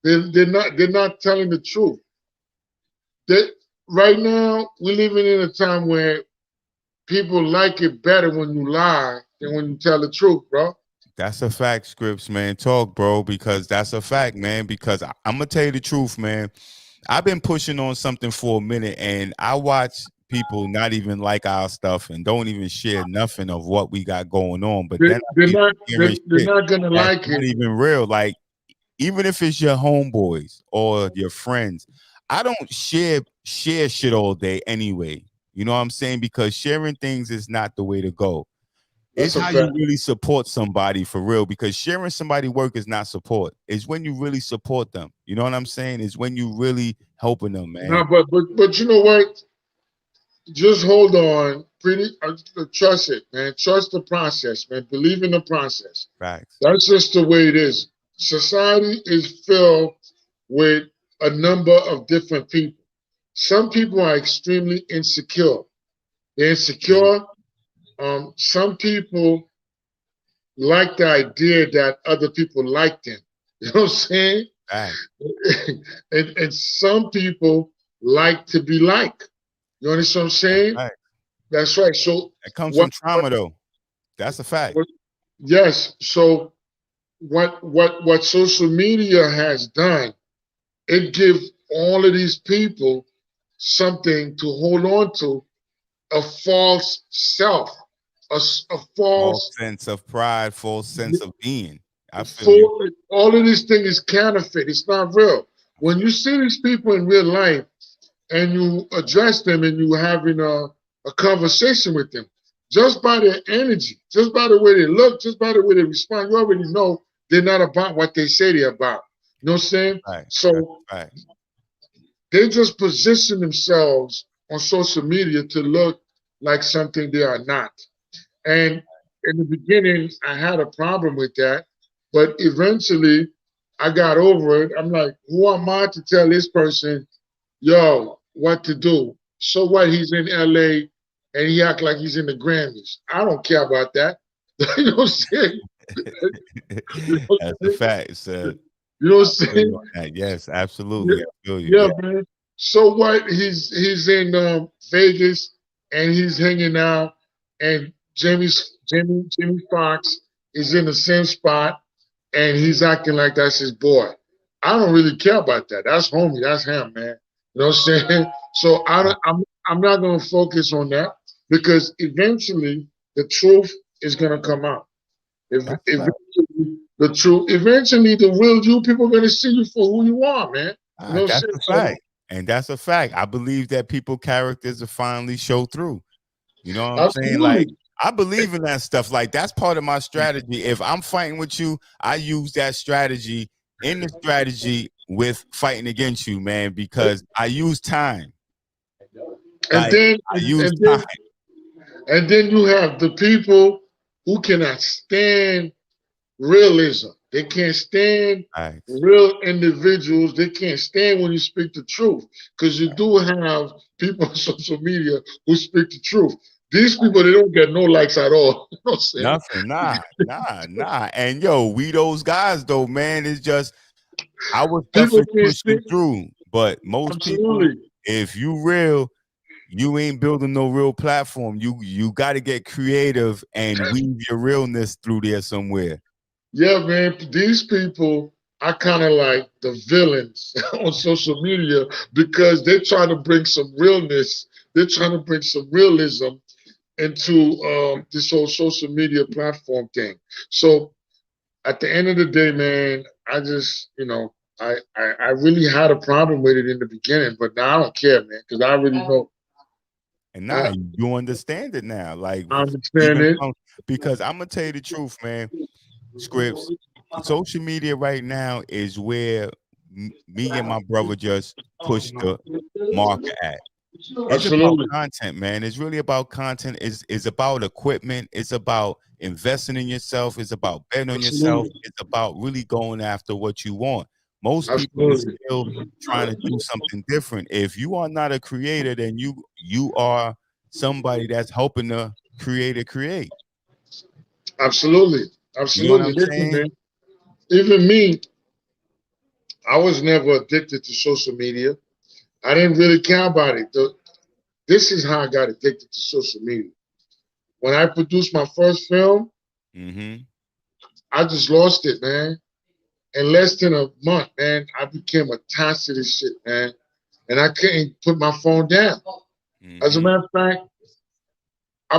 They're not telling the truth. They, right now, we're living in a time where people like it better when you lie than when you tell the truth, bro. That's a fact, Scripts, man. Talk, bro, because that's a fact, man. Because I'm gonna tell you the truth, man. I've been pushing on something for a minute, and I watch people not even like our stuff and don't even share nothing of what we got going on. But then I be hearing They're shit not gonna that's like not it. even real. Like, even if it's your homeboys or your friends, I don't share shit all day anyway. You know what I'm saying? Because sharing things is not the way to go. It's That's a how you fact. really support somebody for real, because sharing somebody work is not support. It's when you really support them. You know what I'm saying? It's when you really helping them, No, man. but you know what? Just hold on. Trust it, man. Trust the process, man. Believe in the process. Facts. That's just the way it is. Society is filled with a number of different people. Some people are extremely insecure. They're Mm, insecure. Some people like the idea that other people like them. You know what I'm saying? facts. And some people like to be liked. You understand what I'm That's saying? facts. That's right. So That comes what, from trauma, though. That's a fact. what yes. So what social media has done, it gives all of these people something to hold on to, a false self, a False false sense of pride, false sense of being. I feel you. full all of these things is counterfeit. It's not real. when you see these people in real life and you address them and you having a conversation with them, just by their energy, just by the way they look, just by the way they respond, you already know they're not about what they say they're about. You know what I'm saying? Right. That's So right. they just position themselves on social media to look like something they are not. And in the beginning, I had a problem with that, but eventually I got over it. I'm like, who am I to tell this person, yo, what to do? So what? He's in LA and he act like he's in the Grammys. I don't care about that. You know what I'm saying? You know what That's I'm a saying? fact, sir. You know what I I'm feel you saying? on that. Yes, absolutely. Yeah, I feel you. yeah, Yeah. man. So what? He's in Vegas and he's hanging out, and Jimmy Fox is in the same spot, and he's acting like that's his boy. I don't really care about that. That's homie. That's him, man. You know what I'm saying? So I'm not gonna focus on that because eventually the truth is gonna come out. If That's a fact. eventually the truth, eventually the real you, people are gonna see you for who you are, man. You know what I'm That's saying? a So fact. And that's a fact. I believe that people characters will finally show through. You know what I'm saying? Like, absolutely, I believe in that stuff. Like, that's part of my strategy. If I'm fighting with you, I use that strategy in the strategy with fighting against you, man, because I use time. and Like, then I use and time. then and then you have the people who cannot stand realism. They can't stand Right. real individuals. They can't stand when you speak the truth because you do have people on social media who speak the truth. These people, they don't get no likes at all. You know what I'm saying? Nothing. Nah. And yo, we those guys though, man. It's just I was People definitely can't pushing stand. through, but most people, Absolutely. if you real, you ain't building no real platform. You got to get creative and weave your realness through there somewhere. Yeah, man. These people are kind of like the villains on social media because they're trying to bring some realness. They're trying to bring some realism into this whole social media platform thing. So at the end of the day, man, I just, I really had a problem with it in the beginning, but now I don't care, man, because I already know. And I, now you understand it now, like I understand even it. from because I'm gonna tell you the truth, man. Scripts, social media right now is where me and my brother just push the market at. It's about Absolutely. content, man. It's really about content. It's about equipment. It's about investing in yourself. It's about betting on yourself. Absolutely. It's about really going after what you want. Most people is Absolutely. still trying to do something different. If you are not a creator, then you are somebody that's helping the creator create. Absolutely. You know what Absolutely. I'm Listen, saying? man, even me, I was never addicted to social media. I didn't really care about it. This is how I got addicted to social media. When I produced my first film, Mm-hmm. I just lost it, man. In less than a month, man, I became attached to this shit, man. And I couldn't put my phone down. As a Mm-hmm. matter of fact, I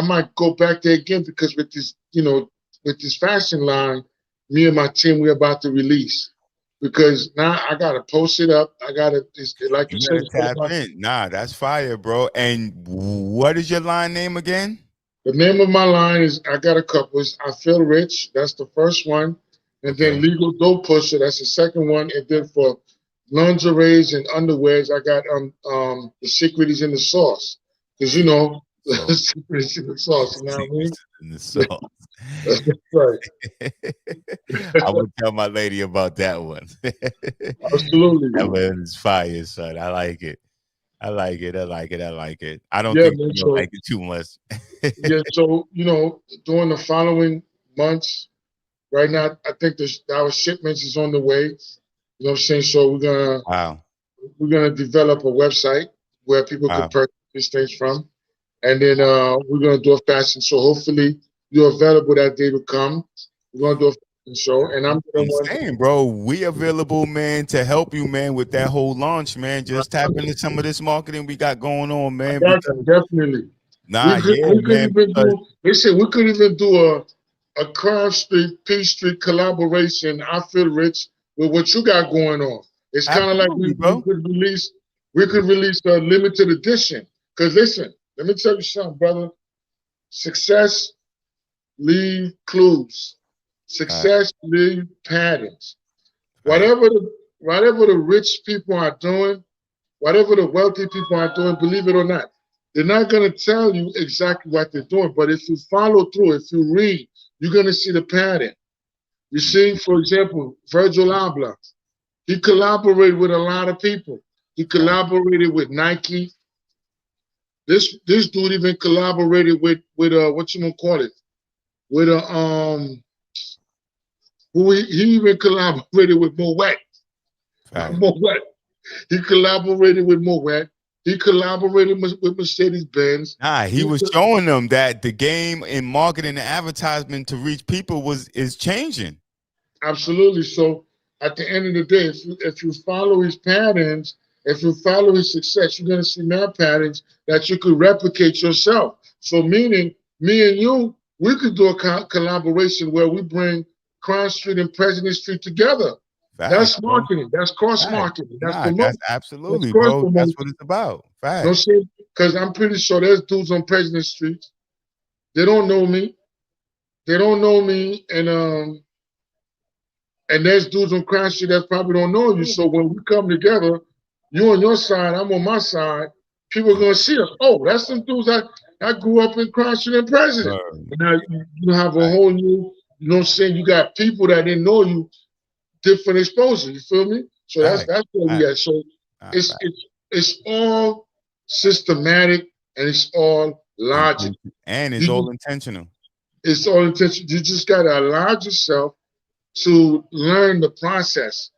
might go back there again because with this, with this fashion line, me and my team we're about to release. Because now I gotta post it up. I gotta like you You said, gotta it's all tap about in. Nah, that's fire, bro. And what is your line name again? the name of my line is I got a couple. It's I Feel Rich, that's the first one. And then Okay. Legal Dope Pusher, that's the second one. And then for lingeries and underwears, I got the secret is in the sauce. Because the So secret is in the sauce, you know what I mean? secrets in the sauce. That's right. I would tell my lady about that one. Absolutely. That one is fire, son. I like it. I like it. I like it. I like it. I don't Yeah, think man. you don't So like it too much. yeah, so during the following months, right now, I think our shipments is on the way. You know what I'm saying? So Wow. we're gonna develop a website where people could Wow. purchase these things from, and then we're gonna do a fashion show. Hopefully, you're available that day to come. We're gonna do a fashion show, and I'm gonna I'm want. saying, bro, we available, man, to help you, man, with that whole launch, man. Just tap into some of this marketing we got going on, I man. got Because you definitely. yeah, We could man. even Because do. They said we could even do a Crime Street P Street collaboration. I feel rich with what you got going on. It's kind of like Absolutely, we bro. could release a limited edition. Because listen, let me tell you something, brother. Success leave clues. Fact, Success leave patterns. fact. Whatever the rich people are doing, whatever the wealthy people are doing, believe it or not, they're not going to tell you exactly what they're doing. But if you follow through, if you read, you're going to see the pattern. You see, for example, Virgil Abloh, he collaborated with a lot of people. He Fact. collaborated with Nike. This dude even collaborated with what you gonna call it? With a who he even collaborated with Moet. Fact. Moet. He collaborated with Moet. He collaborated with Mercedes Benz. Nah, he was showing them that the game in marketing and advertisement to reach people is changing. Absolutely. So at the end of the day, if you follow his patterns, if you follow his success, you're going to see more patterns that you could replicate yourself. So meaning me and you, we could do a collaboration where we bring Crown Street and President Street together. Facts, That's bro. marketing. That's cross Facts. marketing. That's Nah, that's promotion. That's absolutely, cross bro. That's promotion. what it's about. No Facts. shit. Because I'm pretty sure there's dudes on President Street. They don't know me. They don't know me. And there's dudes on Crown Street that probably don't know you. So when we come together, you on your side, I'm on my side, people are gonna see us. Oh, that's some dudes I grew up in Crown Street and President. Word. And now you have a whole new, you know what I'm saying? You got people that didn't know you, different exposure. You feel me? So Facts. that's where we Facts. at. So Nah, it's facts. it's it's all systematic and it's all logic. And it's You, all intentional. it's all intention. You just gotta allow yourself to learn the process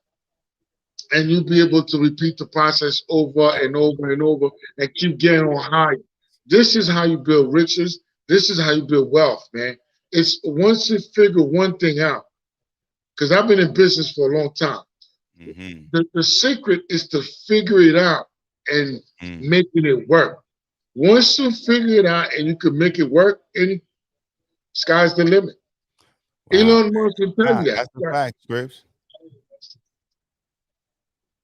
and you'll be able to repeat the process over and over and over and keep getting on higher. This is how you build riches. This is how you build wealth, man. It's once you figure one thing out, because I've been in business for a long time. Mm-hmm. The secret is to figure it out and Mm. making it work. Once you figure it out and you can make it work, any sky's the limit. Wow. Elon Musk will tell Nah, you that. that's a fact, Scripz.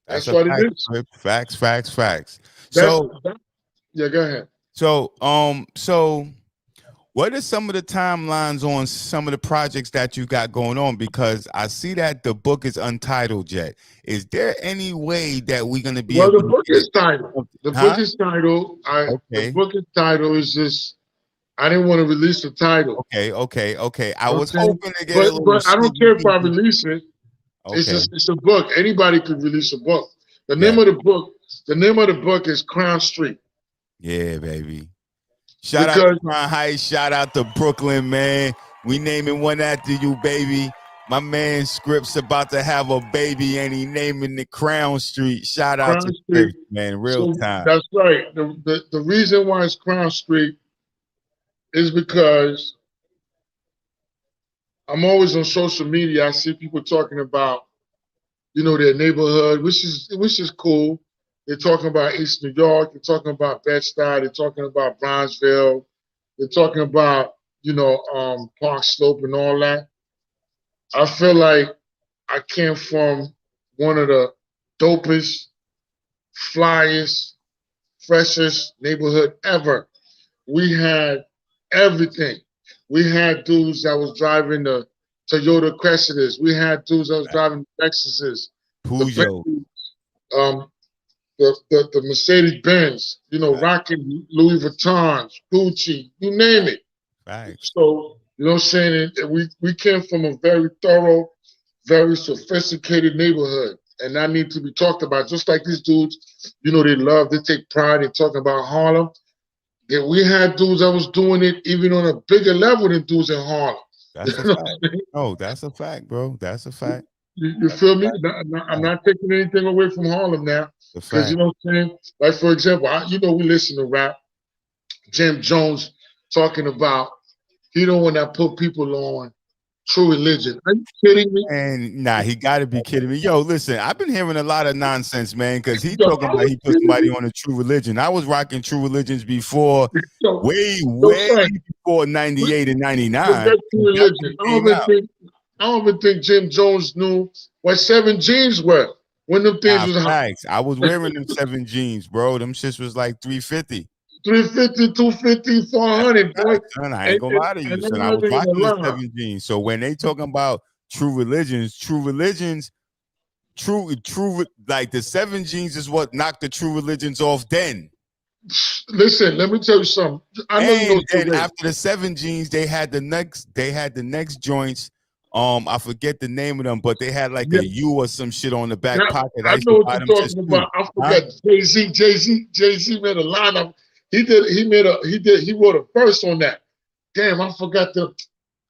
That's That's a what it fact, is. Scripz. Facts, facts, facts. That's So, yeah. Go ahead. so what are some of the timelines on some of the projects that you got going on? Because I see that the book is untitled yet. Is there any way that we're gonna be Well, able the to book get is titled. The book huh? is titled. The Okay, book is titled. Is just I didn't want to release the title. okay. I You know what was I'm saying? hoping to get a little But I don't sneaky care if I peek. release it. It's Okay, just it's a book. Anybody could release a book. The yeah, name of the book. The name of the book is Crown Street. yeah, baby. Shout out to Because Crown Heights. Shout out to Brooklyn, man. We naming one after you, baby. My man Scripz about to have a baby, and he naming the Crown Street. Shout out Crown to Scripz, Street. man. Real So time. that's right. The reason why it's Crown Street is because I'm always on social media. I see people talking about their neighborhood, which is cool. They're talking about East New York. They're talking about Bed-Stuy. They're talking about Bronzeville. They're talking about Park Slope and all that. I feel like I came from one of the dopest, flyest, freshest neighborhood ever. We had everything. We had dudes that was driving the Toyota Crescendas. We had dudes that was driving Lexuses, the Pujo. Bentley, um, the Mercedes Benz, Right. rocking Louis Vuittons, Gucci, you name it. Right. So, you know what I'm saying? We came from a very thorough, very sophisticated neighborhood. And that needs to be talked about. Just like these dudes, they take pride in talking about Harlem. Yeah, we had dudes that was doing it even on a bigger level than dudes in Harlem. That's a fact. No, that's a fact, bro. That's a fact. You feel me? I'm not taking anything away from Harlem now, A because you fact. know what I'm saying. Like for example, we listen to rap. Jim Jones talking about he don't want to put people on True Religion. Are you kidding me? And nah, he got to be kidding me. Yo, listen, I've been hearing a lot of nonsense, man, because he Yo, talking are about you he put kidding somebody me? on a True Religion. I was rocking True Religions before, Yo, way son, before 98 and 99. forget True When that Religion. shit came out. I don't even think Jim Jones knew what 7 G's were. when them things Nah, was hot. facts. I was wearing them 7 jeans, bro. Them shits was like 350. 350, 250, That's 400, a boy. fact, son. I ain't And, gonna and, lie to you, and son. I'm I not was even rocking the gonna lie. 7 jeans. So when they talking about true religions, like the 7 jeans is what knocked the true religions off then. Listen, let me tell you something. I know you know And then Surrey. after the 7 jeans, they had the next joints. I forget the name of them, but they had like Yeah, a U or some shit on the back yeah, pocket. I I used know to what buy you're them shits talking too. about. I Huh? forgot Jay-Z made a lineup. He wrote a verse on that. Damn, I forgot the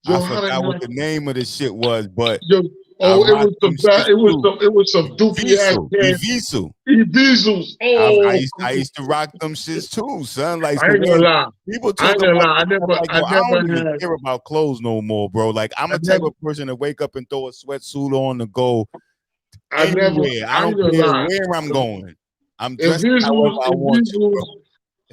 I yo, how did forgot what I the name of the shit was, but yo I oh it rocked was them some bad shits too. it was some dookie ass pants. Evisu. Diesels. Oh, I used to rock them shits too, son. Like I the ain't gonna way lie. people I talk ain't gonna about lie. this stuff, like, I yo, I never don't even had care about clothes no more, bro. Like I'm I a type never of person to wake up and throw a sweatsuit on to go I never anywhere. I I ain't don't gonna care lie. where I'm going. I'm If dressing however visuals I if want to, bro. visuals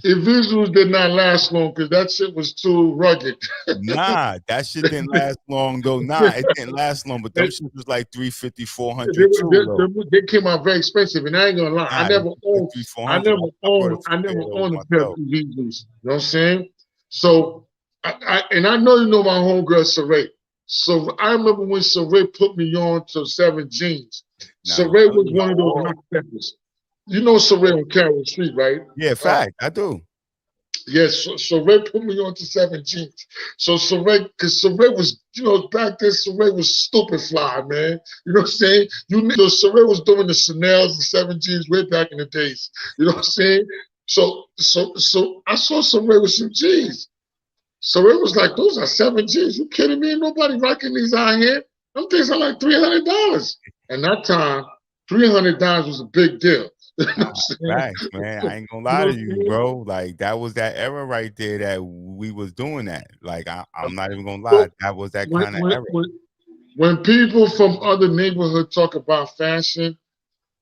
if visuals did not last long because that shit was too rugged. Nah, that shit didn't last long though. Nah, it didn't last long, but them They, shit was like 350, 400 too, though. they came out very expensive, and I ain't gonna lie. Nah, them shits was 3, 400. I bought a I few never pair of those owned a pair of myself. visuals. You know what I'm saying? So, and I know you know my homegirl Saray. So I remember when Saray put me on to 7 jeans. Nah, Saray tell was me one of those more. hot steppers. You know Saray on Carroll Street, right? Yeah, Uh, fact, I do. Yes, so Ray put me on to 7 jeans. So Ray, because Ray was, back then Ray was stupid fly, man. You know what I'm saying? Ray was doing the Chanel's and 7 jeans way back in the days. You know what I'm saying? So I saw Ray with some jeans. Ray was like, "Those are 7 jeans. You kidding me? Nobody rocking these out here. Them things are like $300." And that time, $300 was a big deal. You know what Nah, I'm saying? facts, man. I ain't gonna You lie know to what I'm you, saying? bro. Like that was that era right there that we was doing that. Like I'm not even gonna lie, So that was that when, kind of when, era. when, when people from other neighborhoods talk about fashion,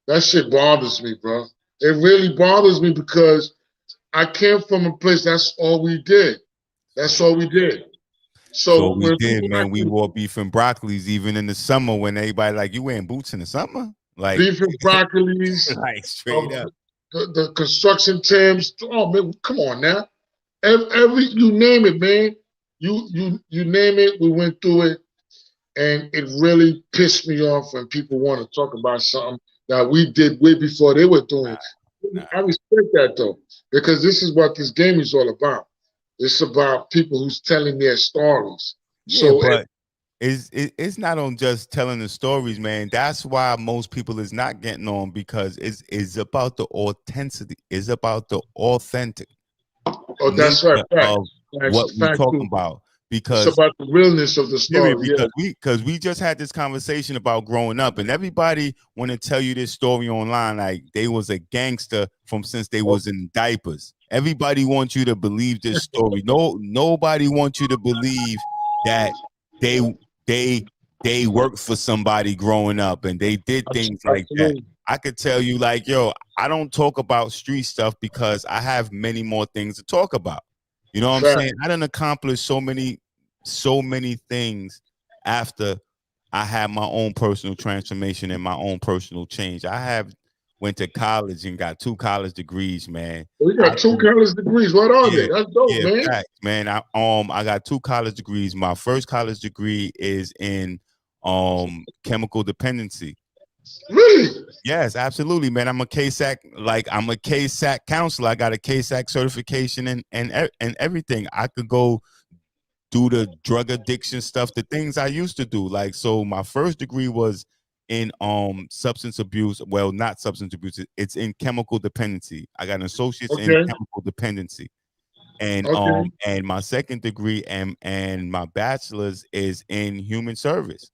that shit bothers me, bro. It really bothers me because I came from a place that's all we did. That's So all we did. so So we when did, people man. We actually wore beef and broccolis even in the summer when everybody like you wearing boots in the summer, like beef and broccolis, like straight um, up. the construction terms, oh man, come on now. Every you name it, man. You name it, we went through it. And it really pissed me off when people want to talk about something that we did way before they were doing Nah, it. nah. I respect that though, because this is what this game is all about. It's about people who's telling their stories. Yeah, So but it's not on just telling the stories, man. That's why most people is not getting on because it's about the authenticity. It's about the authentic oh, that's right, nature fact, of facts, what we fact talking too. about. It's Because about the realness of the period, story. Yeah, because we just had this conversation about growing up, and everybody want to tell you this story online like they was a gangster from since they was in diapers. Everybody wants you to believe this story. Nobody wants you to believe that they they they worked for somebody growing up and they did things like that. absolutely. I could tell you like, yo, I don't talk about street stuff because I have many more things to talk about. You know what I'm Fact. saying? I done accomplished so many things after I had my own personal transformation and my own personal change. I have went to college and got 2 college degrees, man. We I got 2 do, college degrees. What are yeah, they? That's dope, yeah, man. facts, man. I got 2 college degrees. My first college degree is in chemical dependency. Really? Yes, absolutely, man. I'm a KSAC counselor. I got a KSAC certification and everything. I could go do the drug addiction stuff, the things I used to do. Like, so my first degree was in substance abuse. Well, not substance abuse. It's in chemical dependency. I got an associate's in Okay. chemical dependency. Okay. And my second degree and my bachelor's is in human service.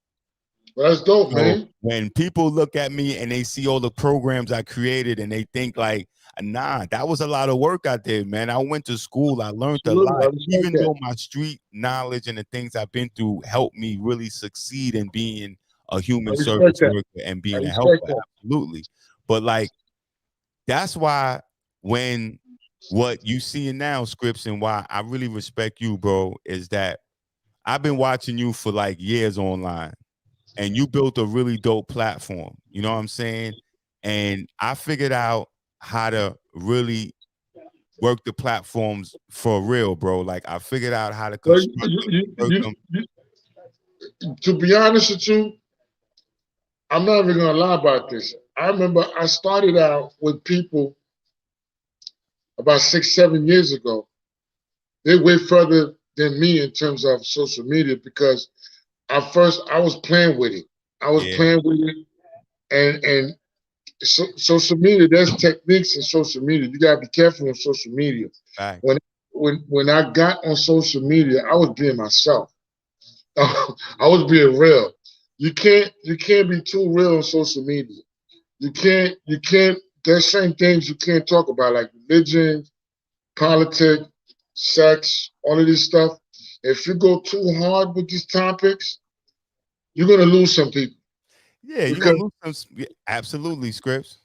That's dope, So man. when people look at me and they see all the programs I created and they think like, nah, that was a lot of work I did, man. I went to school, I learned a Absolutely. I lot, respect even that. though my street knowledge and the things I've been through helped me really succeed in being a I human respect service that. worker and I being a respect helper. that. Absolutely. But like, that's why when what you seeing now, Scripps, and why I really respect you, bro, is that I've been watching you for like years online and you built a really dope platform. You know what I'm saying? and I figured out how to really work the platforms for real, bro. Like I figured out how to But construct them, work them. to be honest with you, I'm not even gonna lie about this. I remember I started out with people about 6, 7 years ago. They're way further than me in terms of social media because at first I was playing with it. I was Yeah, playing with it, and social media. There's techniques in social media. You gotta be careful on social media. fact. When when I got on social media, I was being myself. I was being real. You can't be too real on social media. You can't. There's certain things you can't talk about, like religion, politics, sex, all of this stuff. If you go too hard with these topics, you're gonna lose some people Yeah, you're because gonna lose some. Yeah, absolutely, Scripps.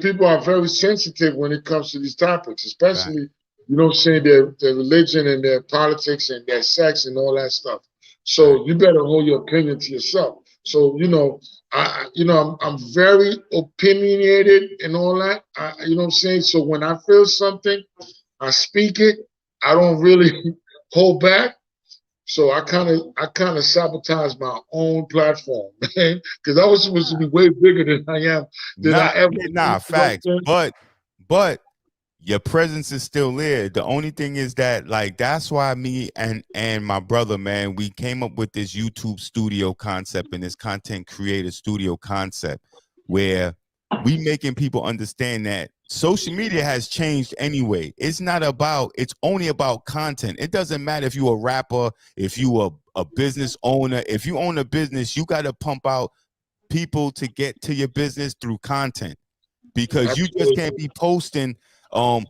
people are very sensitive when it comes to these topics, Fact, especially you know what I'm saying their religion and their politics and their sex and all that stuff. fact. So you better hold your opinion to yourself. So I'm very opinionated and all that. You know what I'm saying. So when I feel something, I speak it. I don't really hold back. So I kind of sabotage my own platform, man, because I was supposed to be way bigger than I am than I Nah, ever. yeah, You nah, know what facts. I'm saying? But your presence is still there. The only thing is that, like, that's why me and my brother, man, we came up with this YouTube studio concept and this content creator studio concept where we making people understand that social media has changed anyway. It's only about content. It doesn't matter if you a rapper, if you a business owner, if you own a business, you got to pump out people to get to your business through content, because you just Absolutely. can't be posting um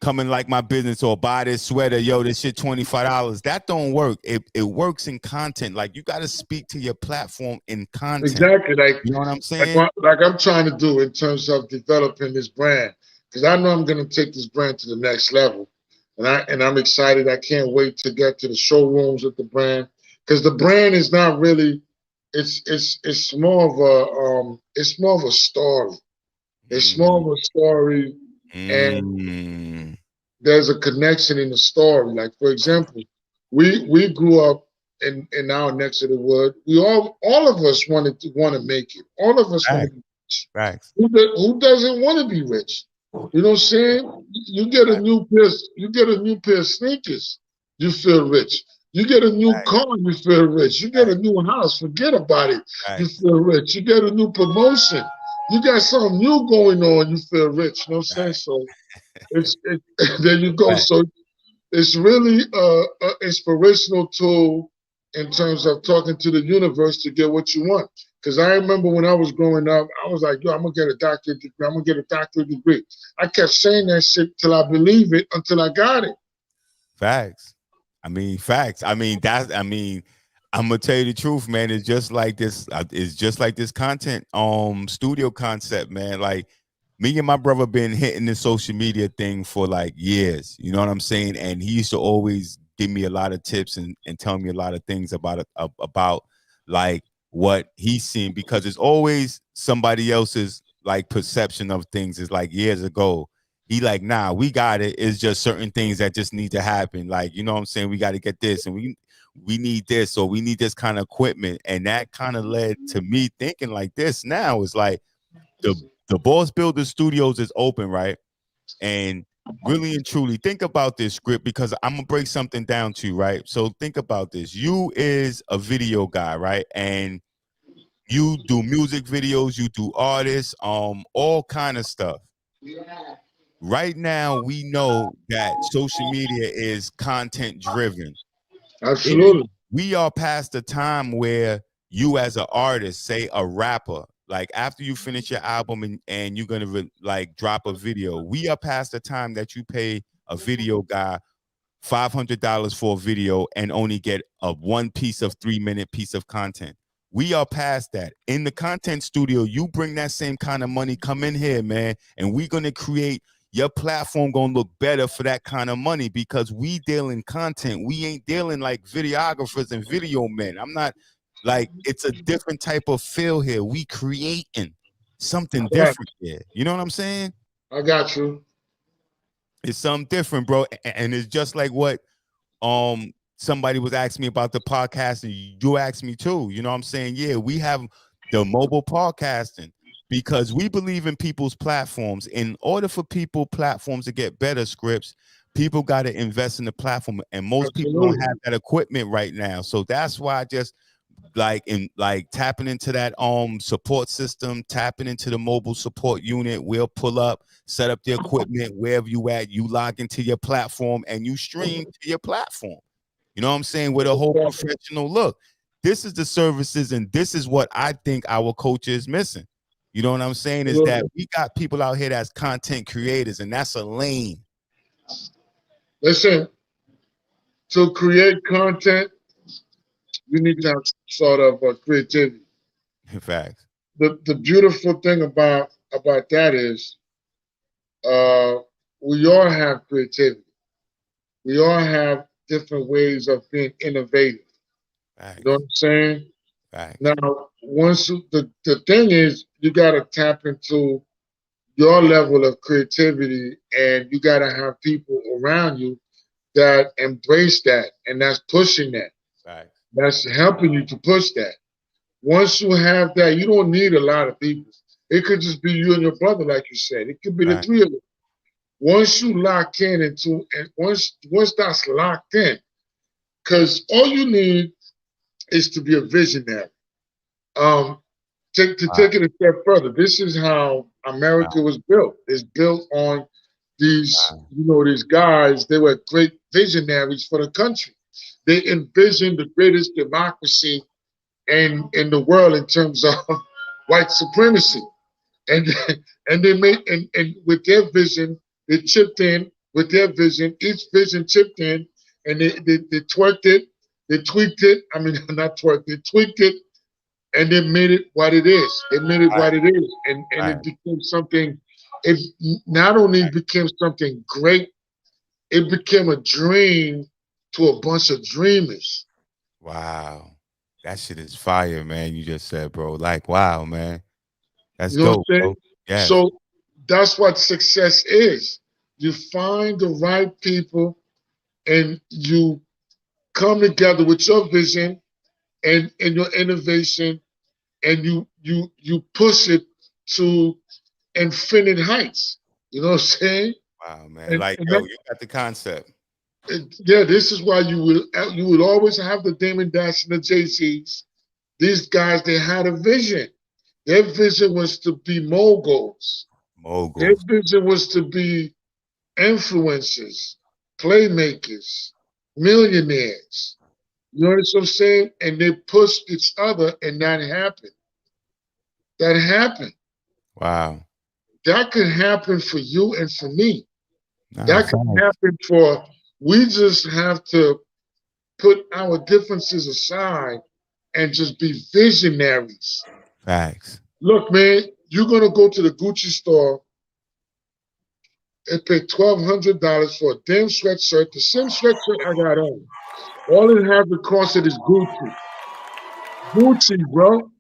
coming like my business or buy this sweater, yo, this shit $25. That don't work. It works in content. Like you got to speak to your platform in content. Exactly. You know what I'm Like saying? like I'm trying to do in terms of developing this brand, because I know I'm going to take this brand to the next level, and I'm excited. I can't wait to get to the showrooms with the brand, because the brand is not really. It's more of a story. It's more Mm, of a story, and mm, there's a connection in the story. Like for example, we grew up in our next to the wood. We all of us want to make it. All of us want to facts, be rich. facts, Who doesn't want to be rich? You know what I'm saying? facts, You get a new pair of sneakers, you feel rich. You get a new car, you feel rich. You get a facts, new house, forget about it. You facts, feel rich. You get a new promotion. You got something new going on, you feel rich. You know what I'm saying? facts, So it, there you go. facts. So it's really an inspirational tool in terms of talking to the universe to get what you want. Because I remember when I was growing up, I was like, yo, I'm gonna get a doctorate degree. I'm gonna get a doctorate degree. I kept saying that shit till I believe it until I got it. Facts. I mean, facts. I mean, I'm gonna tell you the truth, man. It's just like this. It's just like this content studio concept, man. Like me and my brother been hitting the social media thing for like years. You know what I'm saying? And he used to always give me a lot of tips and tell me a lot of things about it, about like what he's seen, because it's always somebody else's like perception of things. Is like years ago. He like, nah, we got it. It's just certain things that just need to happen. Like, you know what I'm saying? We got to get this, and we need this, or we need this kind of equipment. And that kind of led to me thinking like this now is like the Boss Builder Studios is open, right? And really and truly think about this script, because I'm gonna break something down to you, right? So think about this. You is a video guy, right? And you do music videos, you do artists, all kind of stuff. Right now we know that social media is content driven. It is, Absolutely. we are past the time where you as an artist, say a rapper, like after you finish your album and you're gonna like drop a video, we are past the time that you pay a video guy $500 for a video and only get a one piece of 3-minute piece of content. We are past that. In the content studio, you bring that same kind of money, come in here, man, and we're gonna create your platform gonna look better for that kind of money, because we deal in content. We ain't dealing like videographers and video men. I'm not like, it's a different type of feel here. We creating. something Right. different there. You know what I'm saying? I got you. It's something different, bro. And it's just like what somebody was asking me about the podcast, and you asked me too. You know what I'm saying? Yeah, we have the mobile podcasting because we believe in people's platforms. In order for people platforms to get better, Scripts, people got to invest in the platform, and most people don't Absolutely. have that equipment right now. So that's why I just like tapping into that support system, tapping into the mobile support unit. We'll pull up, set up the equipment wherever you at, you log into your platform and you stream to your platform. You know what I'm saying? With a whole professional look. This is the services, and this is what I think our culture is missing. You know what I'm saying? Is that Absolutely. we got people out here that's content creators, and that's a lane. Listen, to create content, you need to have some sort of creativity. In fact, The beautiful thing about that is uh, we all have creativity. We all have different ways of being innovative. You know what facts, I'm saying? facts, Now, the thing is, you got to tap into your level of creativity, and you got to have people around you that embrace that, and that's pushing that. facts. That's helping you to push that. Once you have that, you don't need a lot of people. It could just be you and your brother, like you said. It could be the Facts. three of them. Once you lock in into, and once that's locked in, because all you need is to be a visionary. Um, to Wow, take it a step further, this is how America was built. It's built on these, wow, these guys. They were great visionaries for the country. They envisioned the greatest democracy in the world in terms of white supremacy, and and they made and with their vision, they chipped in with their vision. Each vision chipped in, and they twerked it, they tweaked it. I mean, not twerked, they tweaked it, and they made it what it is. They made it right, what it is, and right. it became something. It not only became something great, it became a dream to a bunch of dreamers. Wow. That shit is fire, man. You just said, bro. Like, wow, man. That's You know what dope, I'm saying? bro. Yes. So that's what success is. You find the right people, and you come together with your vision and your innovation, and you push it to infinite heights. You know what I'm saying? Wow, man. And, Like, and yo, that, you got the concept. yeah, this is why you would always have the Damon Dash and the Jay Z's. These guys, they had a vision. Their vision was to be moguls. Their Moguls. vision was to be influencers, playmakers, millionaires. You know what I'm saying? And they pushed each other, and that happened. That happened. Wow. That could happen for you and for me. Nah, That could facts. happen for, we just have to put our differences aside and just be visionaries. Facts. Look, man, you're going to go to the Gucci store and pay $1,200 for a damn sweatshirt, the same sweatshirt I got on. All it has to cost it is Gucci. Gucci, bro.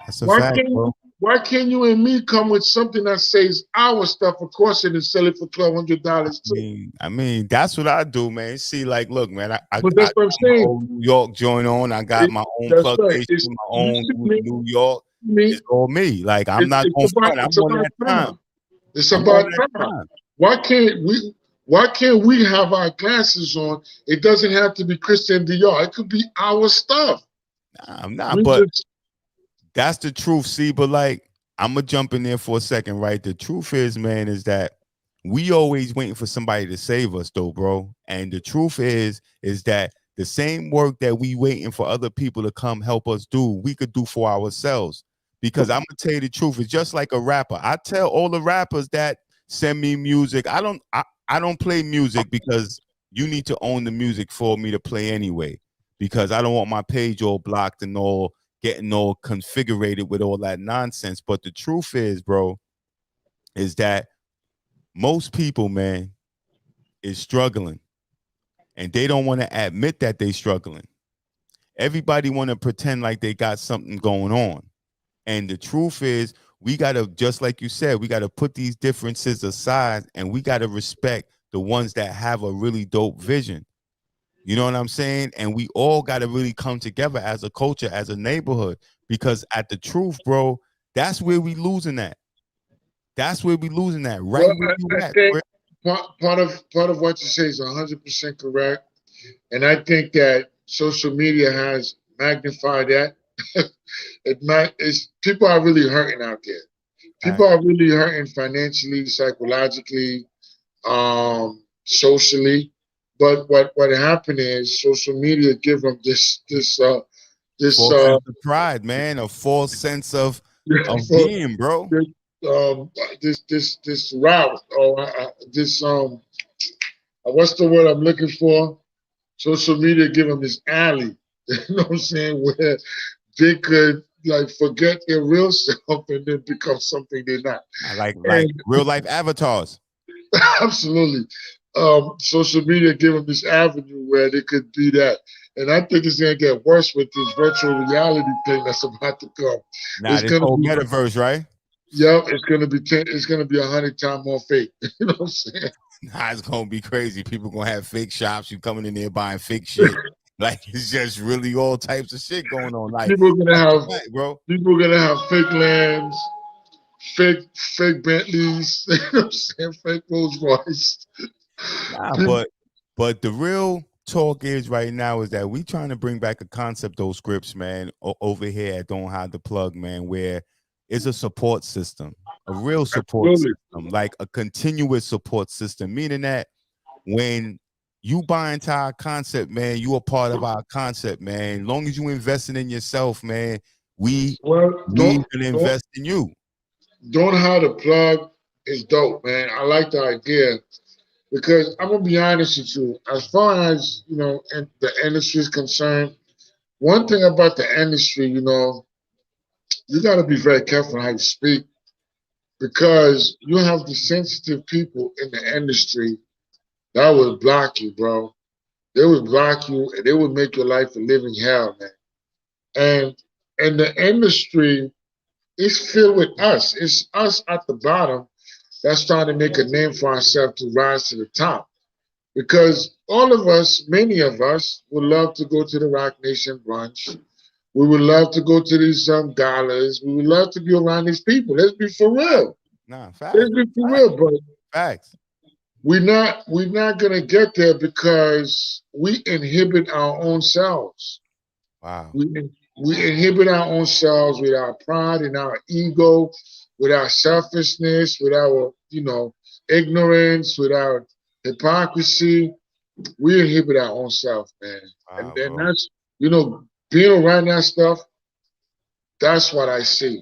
That's a Why fact, can't bro. why can't you and me come with something that says our stuff, of course, and sell it for $1,200 too? That's what I do, man. See, like, look, man, But I that's got what I'm my saying. own New York joint on. I got It, my own that's plug right. station, It's my you own see me, New York. me. It's all me. Like, I'm not It's gonna about front. I'm it's on about that time. time. It's I'm on about that time. time. Why can't we? Why can't we have our glasses on? It doesn't have to be Christian Dior. It could be our stuff. Nah, I'm not, We but just that's the truth. See, but like, I'm gonna jump in there for a second, right? The truth is, man, is that we always waiting for somebody to save us, though, bro. And the truth is that the same work that we waiting for other people to come help us do, we could do for ourselves. Because I'm gonna tell you the truth, it's just like a rapper. I tell all the rappers that send me music. I don't play music because you need to own the music for me to play anyway. Because I don't want my page all blocked and all getting all configured with all that nonsense. But the truth is, bro, is that most people, man, is struggling and they don't want to admit that they struggling. Everybody want to pretend like they got something going on. And the truth is, we gotta, just like you said, we gotta put these differences aside and we gotta respect the ones that have a really dope vision. You know what I'm saying? And we all gotta really come together as a culture, as a neighborhood, because at the truth, bro, that's where we losing at. That's where we losing at. Right Well, where you I at, think bro. part of what you say is 100% correct, and I think that social media has magnified that. It's people are really hurting out there. All People right. are really hurting financially, psychologically, socially. But what happened is social media give them this False sense of pride, man. A false sense of for being, bro. this this route or this what's the word I'm looking for? Social media give them this alley. You know what I'm saying? Where they could like forget their real self and then become something they're not. I like And real life avatars. absolutely. Social media give them this avenue where they could be that. And I think it's going to get worse with this virtual reality thing that's about to come. Nah, It's this going to whole be, metaverse, right? yeah, it's going to be 100 times more fake. You know what I'm saying? Nah, it's gonna be crazy. People gonna have fake shops. You coming in there buying fake shit. Like it's just really all types of shit going on. Like People are going to that's have a fact, bro. people are going to have fake lands, fake Bentleys. You know what I'm saying? Fake Rolls Royce. Nah, People, but the real talk is right now is that we trying to bring back a concept, those scripts, man, over here at Don't Hide the Plug, man, where it's a support system, a real support absolutely. system, like a continuous support system, meaning that when you buy into our concept, man, you are part of our concept, man. As long as you investing in yourself, man, we Well, we gonna invest in you. don't have the plug is dope, man. I like the idea because I'm gonna be honest with you. As far as the industry is concerned, one thing about the industry, you got to be very careful how you speak because you have the sensitive people in the industry that would block you, bro. They would block you and they would make your life a living hell, man. And the industry is filled with us. It's us at the bottom that's trying to make a name for ourselves to rise to the top. Because all of us, many of us, would love to go to the Rock Nation brunch. We would love to go to these galas. We would love to be around these people. Let's be for real. Nah, Let's facts, be for facts, real, but facts. we're not gonna get there because we inhibit our own selves. Wow. We we inhibit our own selves with our pride and our ego, with our selfishness, with our ignorance, with our hypocrisy. We inhibit our own self, man. And Wow, then bro. that's being around that stuff. That's what I see.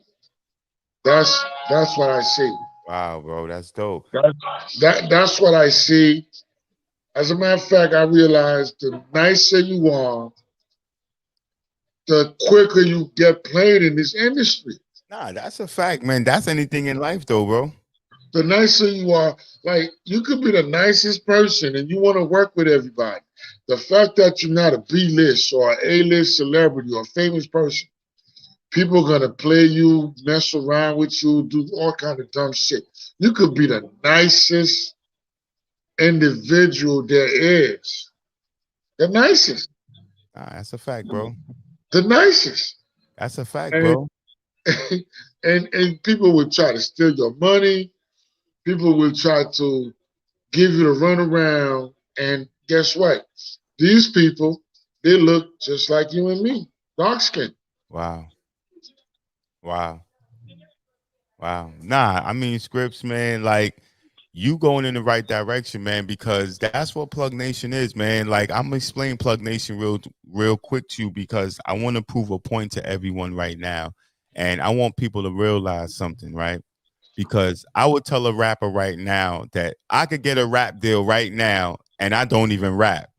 That's what I see. Wow, bro. That's dope. That's what I see. As a matter of fact, I realized the nicer you are, the quicker you get played in this industry. Nah, that's a fact, man. That's anything in life, though, bro. The nicer you are, like you could be the nicest person and you want to work with everybody. The fact that you're not a B list or an A list celebrity or a famous person, people are gonna play you, mess around with you, do all kind of dumb shit. You could be the nicest individual there is. The nicest. Nah, that's a fact, bro. The nicest. That's a fact, And bro. and people will try to steal your money. People will try to give you the runaround. And guess what? These people, they look just like you and me, dark skin. Wow. Wow. Wow. Nah, I mean, Scripps, man, like you going in the right direction, man, because that's what Plug Nation is, man. Like I'm gonna explain Plug Nation real quick to you because I want to prove a point to everyone right now. And I want people to realize something, right? Because I would tell a rapper right now that I could get a rap deal right now and I don't even rap.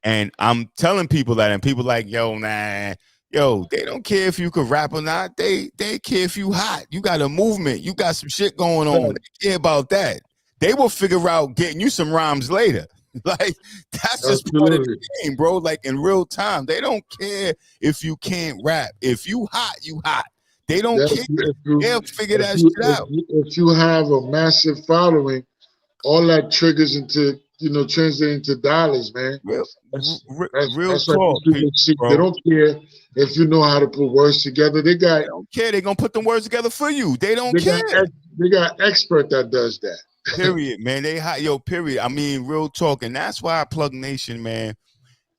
And I'm telling people that, and people like, yo, nah, yo, they don't care if you could rap or not. They care if you hot. You got a movement. You got some shit going on. They care about that. They will figure out getting you some rhymes later. Like that's just part of the Absolutely. game, bro. Like in real time, they don't care if you can't rap. If you hot, you hot. They don't That care. if you They'll figure if that you shit if out. you, if you have a massive following, all that triggers into translate into dollars, man. Real, That's real that's what these talk, people people, see. They bro. don't care if you know how to put words together. They don't care. They're gonna put them words together for you. They don't They got care. they got expert that does that. Period, man. They hot, yo. Period. I mean, real talk, and that's why Plug Nation, man,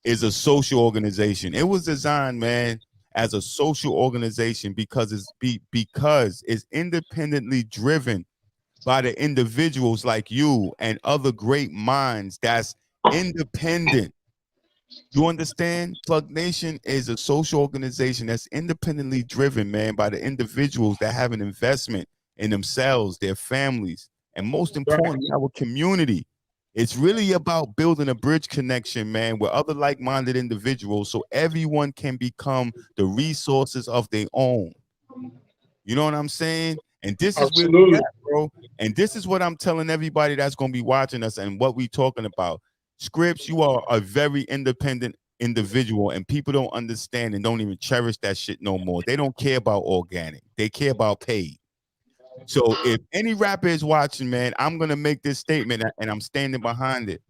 is a social organization. It was designed, man, as a social organization because it's independently driven by the individuals like you and other great minds that's independent. You understand? Plug Nation is a social organization that's independently driven, man, by the individuals that have an investment in themselves, their families, and most Right. importantly, our community. It's really about building a bridge connection, man, with other like-minded individuals so everyone can become the resources of their own. You know what I'm saying? And this is where we at, Absolutely. bro. And this is what I'm telling everybody that's going to be watching us and what we talking about. Scripz, you are a very independent individual, and people don't understand and don't even cherish that shit no more. They don't care about organic. They care about paid. So if any rapper is watching, man, I'm gonna make this statement and I'm standing behind it.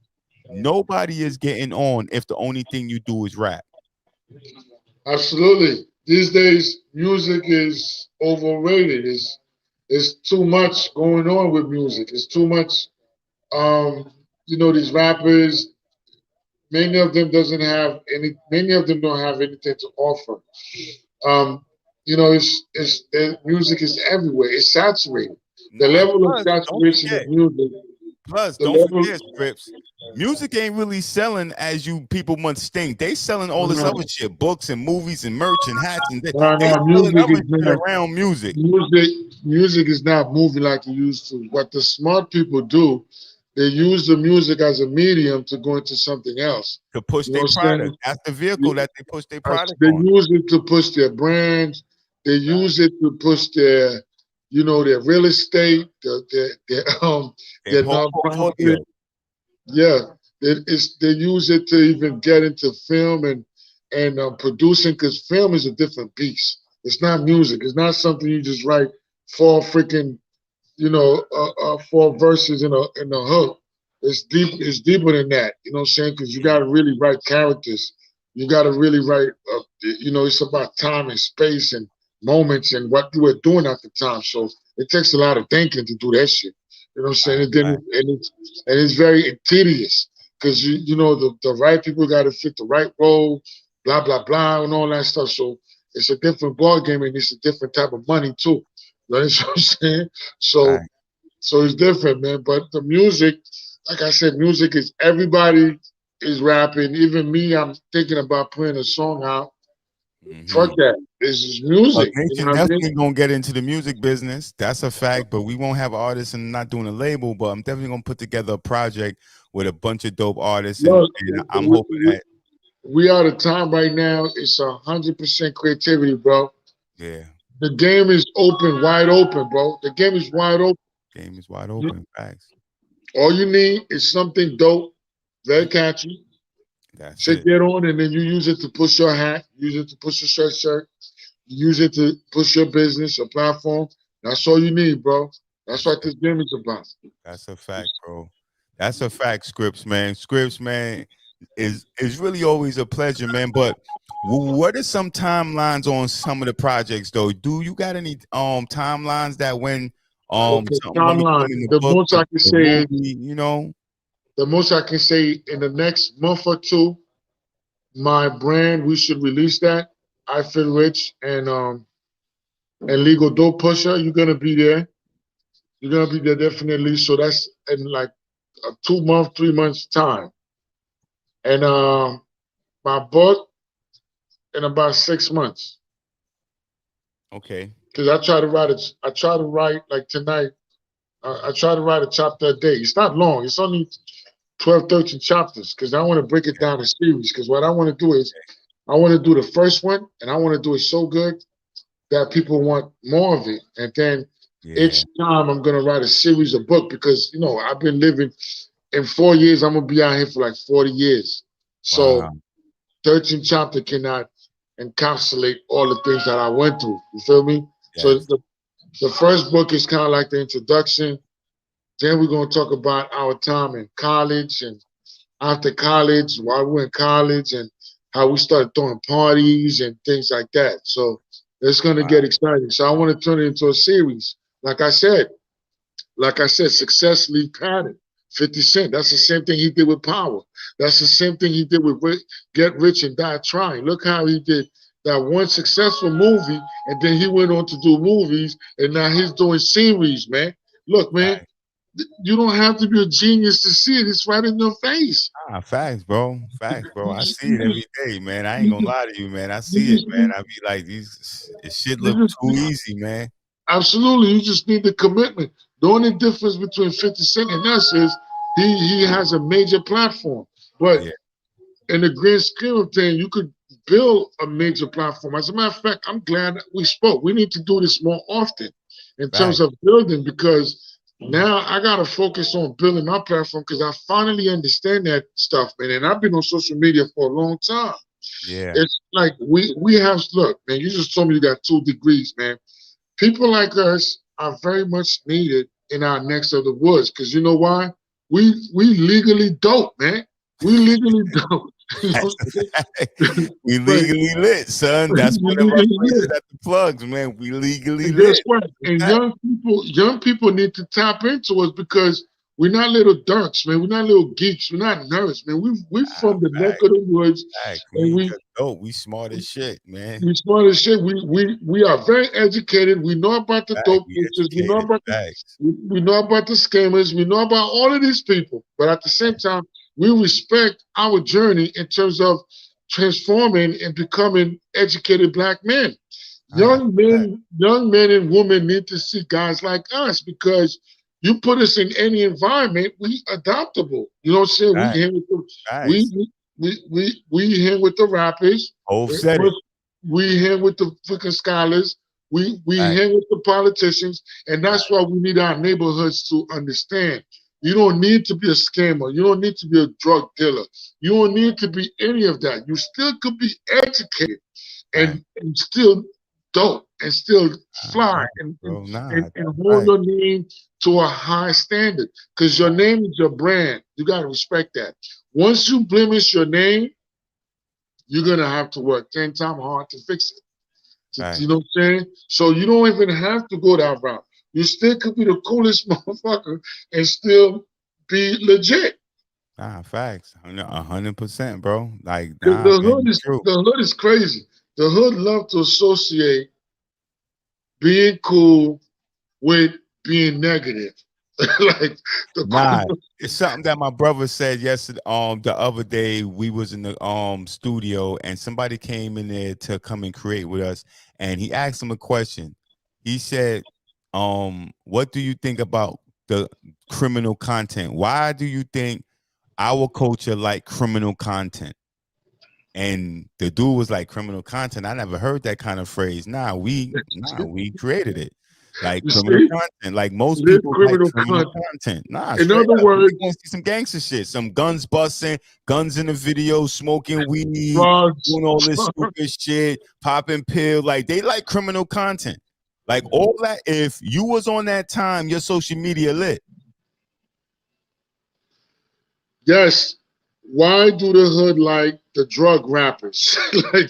Nobody is getting on if the only thing you do is rap. Absolutely. These days, music is overrated. It's too much going on with music. It's too much. Um, these rappers. Many of them doesn't have any. Many of them don't have anything to offer. Um, music is everywhere. It's saturated. The And level of plus, don't saturation of forget, music. The don't level. forget, Scripps. Music ain't really selling as you people must think. They selling all this Uh, other shit, books and movies and merch and hats and they no, selling music other is shit not. around music Music, music is not moving like it used to. What the smart people do, they use the music as a medium to go into something else. to push You know their what I'm product. saying? That's the vehicle that they push their product They on. use it to push their brands. They Right. use it to push their real estate, Their their whole nonprofit. portfolio. Yeah, they use it to even get into film and producing because film is a different beast. It's not music. It's not something you just write four freaking four verses in a hook. It's deep. It's deeper than that. You know what I'm saying? Because you got to really write characters. You got to really write. It's about time and space and moments and what you were doing at the time. So it takes a lot of thinking to do that shit. You know what I'm saying? Right, And then right. it's very tedious because the right people got to fit the right role, blah blah blah, and all that stuff. So it's a different ball game and it's a different type of money too. You know what I'm saying? So Right. so it's different, man. But the music, like I said, music is everybody is rapping. Even me, I'm thinking about putting a song out. Fuck Mm-hmm. that. This is Plug music. You know Nation what I mean? definitely gonna get into the music business. That's a fact. But we won't have artists and not doing a label. But I'm definitely gonna put together a project with a bunch of dope artists, Look, and I'm hoping that we are the time right now. It's 100% creativity, bro. yeah, The game is open, wide open, bro. The game is wide open. game is wide open. Facts. All you need is something dope, very catchy. That's Take it. that on, and then you use it to push your hat, use it to push your shirt, use it to push your business, your platform. That's all you need, bro. That's That's what it. this game is about. That's a fact, bro. That's a fact, Scripps, man. Scripps, man, is really always a pleasure, man. But what are some timelines on some of the projects, though? Do you got any timelines that when Okay, something gonna be timeline. coming in the The book, most I can the say is movie, you know? the most I can say in the next month or two, my brand we should release that. I feel rich and legal dope pusher. You're gonna be there. You're gonna be there definitely. So that's in like a 2 month, 3 months time. And my book in about 6 months. Okay. Because I try to write like tonight. I try to write a chapter a day. It's not long. It's only 12, 13 chapters because I want to break it down in series. Because what I want to do is I want to do the first one and I want to do it so good that people want more of it. And then Yeah. each time I'm gonna write a series of book because I've been living in 4 years. I'm gonna be out here for like 40 years. So Wow. 13 chapter cannot encapsulate all the things that I went through. You feel me? So Yes. the first book is kind of like the introduction. Then we're gonna talk about our time in college and after college, while we were in college, and how we started throwing parties and things like that. So it's gonna Wow. get exciting. So I want to turn it into a series. Like I said, success leave pattern. 50 Cent. That's the same thing he did with Power. That's the same thing he did with Get Rich and Die Trying. Look how he did that one successful movie, and then he went on to do movies, and now he's doing series, man. Look, man, Facts. you don't have to be a genius to see it. It's right in your face. Facts, bro. Facts, bro. You I just, see you it every just, day, man. I ain't you gonna just, lie to you, man. I you see it, just, man. I be like, these this shit you look just, too easy, man. absolutely, you just need the commitment. The only difference between 50 Cent and us is he has a major platform. But Yeah, in the grand scheme of things, you could build a major platform. As a matter of fact, I'm glad we spoke. We need to do this more often in terms facts. of building because now I gotta focus on building my platform because I finally understand that stuff, man. And I've been on social media for a long time. Yeah, It's like we have look, man. You just told me you got 2 degrees, man. People like us are very much needed in our necks of the woods because you know why? We legally dope, man. We legally dope. You know that's what I'm a fact. saying? We Right. legally lit, son. That's We one of our legally phrases lit. at the plugs, man. We legally And guess lit. what? That's And a fact. young people need to tap into us because we're not little darks, man. We're not little geeks. We're not nerds, man. We from the neck Facts, of the woods, facts. We and ain't we just dope. We smart as shit, man. we smart as shit. We are very educated. We know about the Facts. dope We pushers. We know educated. about Facts. we know about the scammers. We know about all of these people. But at the same time, we respect our journey in terms of transforming and becoming educated black men. That's fact. Young men and women need to see guys like us because you put us in any environment, we adaptable. You know what I'm saying? Facts. We Facts. we hang with the rappers. Hove said it. We hang with the freaking scholars. We Facts. hang with the politicians, and that's why we need our neighborhoods to understand. You don't need to be a scammer. You don't need to be a drug dealer. You don't need to be any of that. You still could be educated Facts. and still dope and still fly Facts, bro. Nah, and that's hold right. your name to a high standard because your name is your brand. You got to respect that. Once you blemish your name, you're gonna have to work 10 times hard to fix it. You Facts. know what I'm saying? So you don't even have to go that route. You still could be the coolest motherfucker and still be legit. Facts. 100%, bro. Like, Because nah, man, you true. the hood is crazy. The hood love to associate being cool with being negative. Like the Nah, it's something that my brother said yesterday. The other day we was in the studio and somebody came in there to come and create with us, and he asked him a question. He said, what do you think about the criminal content? Why do you think our culture like criminal content? And the dude was like, criminal content. I never heard that kind of phrase. We created it. Like you criminal see, content. Like most it is people like criminal criminal content. content. Nah, In straight other up. We words, want to see some gangster shit. Some guns busting, guns in the video, smoking weed, drugs. doing all this stupid shit, popping pills. Like they like criminal content. Like all that. If you was on that time, your social media lit. Yes. Why do the hood like the drug rappers? Like,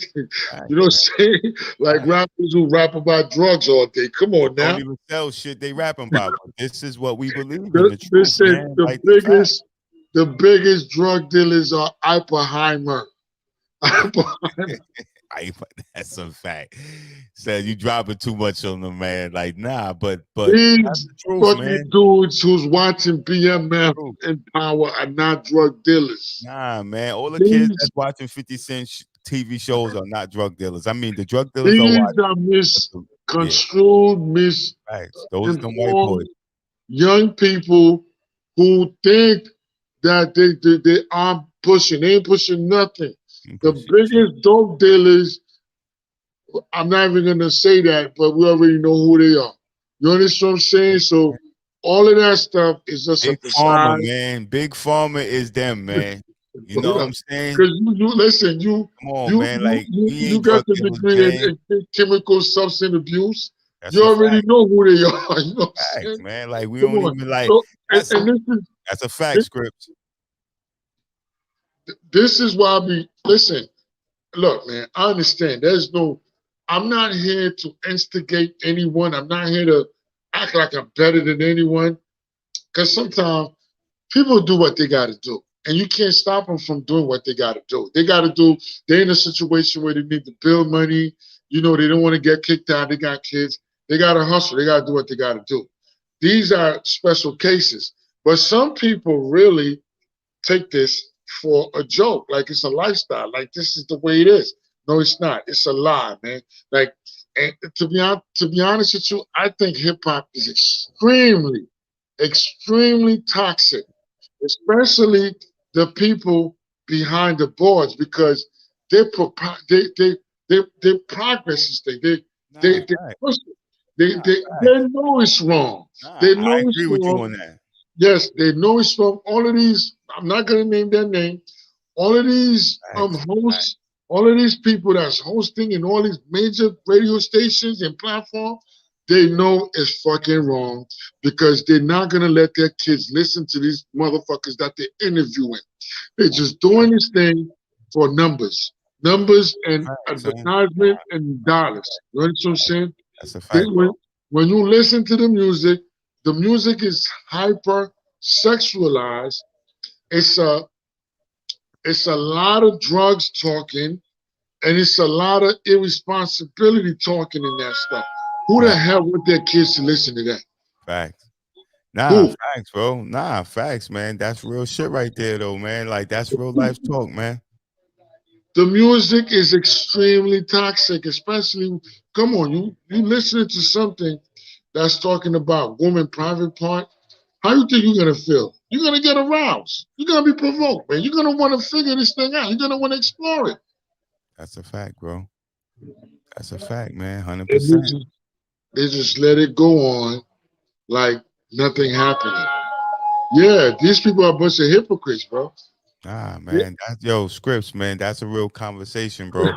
Right, you know what I'm man. saying? Like Right. rappers who rap about drugs all day. Come on Don't now. even sell shit they rapping about. But this is what we believe in, the They truth, said man. Like the fact. the biggest drug dealers are Oppenheimer. Oppenheimer. I, that's a fact. Said you dropping too much on them, man. Like, nah, but that's These the truth, fucking man. dudes who's watching BMF Truth. and Power are not drug dealers. Nah, man. All the kids These that's watching 50 Cent TV shows are not drug dealers. I mean, the drug dealers are these watching. are Yeah, misconstrued, facts. Those are them white misinformed boys. young people who think that they are pushing. They ain't pushing nothing. You The push shit. biggest dope dealers, I'm not even gonna say that, but we already know who they are. You understand what I'm saying? So all of that stuff is just a Big Pharma, facade. man. Big Pharma is them, man. You know Hold what up. I'm saying? Because you listen, Come on, man. Like we you ain't got drug the dealers, degree man. in chemical substance abuse. That's You a already fact. know who they are. You know what I'm Facts, saying? man. Like we Come don't on. even like. So, That's and that's a fact, this, Scripts. this is why I be listen. Look, man, I understand. I'm not here to instigate anyone. I'm not here to act like I'm better than anyone. Because sometimes people do what they got to do, and you can't stop them from doing what they got to do. They got to do. They're in a situation where they need to build money. You know, they don't want to get kicked out. They got kids. They got to hustle. They got to do what they got to do. These are special cases, but some people really take this for a joke, like it's a lifestyle, like this is the way it is. No, it's not. It's a lie, man. Like, and to be honest with you, I think hip hop is extremely toxic, especially the people behind the boards because they they progress this thing. Nah, They fact. push it. They, Nah, they facts. they know it's wrong. Nah, They I know it's agree with you wrong. on that. Yes, they know it's wrong. All of these, I'm not gonna name their name. All of these Facts. Facts. hosts, all of these people that's hosting in all these major radio stations and platforms, they know it's fucking wrong because they're not gonna let their kids listen to these motherfuckers that they're interviewing. They're That's just a doing fact. this thing for numbers and Facts, son. advertisement and dollars. You know what I'm saying? That's a They, fact, bro. when you listen to the music is hyper sexualized. It's a it's a lot of drugs talking, and it's a lot of irresponsibility talking in that stuff. Who the Fact. hell want their kids to listen to that? Facts. Nah, Who? facts, bro. Nah, facts, man. That's real shit right there, though, man. Like that's real life talk, man. The music is extremely toxic, especially come on, you listening to something that's talking about woman private part. How you think you're gonna feel? You're gonna get aroused. You're gonna be provoked, man. You're gonna want to figure this thing out. You're gonna want to explore it. That's a fact, bro. That's a fact, man. hundred And percent. they just let it go on like nothing happening. Yeah, these people are a bunch of hypocrites, bro. Nah, Yeah. man. That's yo scripts, man. That's a real conversation, bro.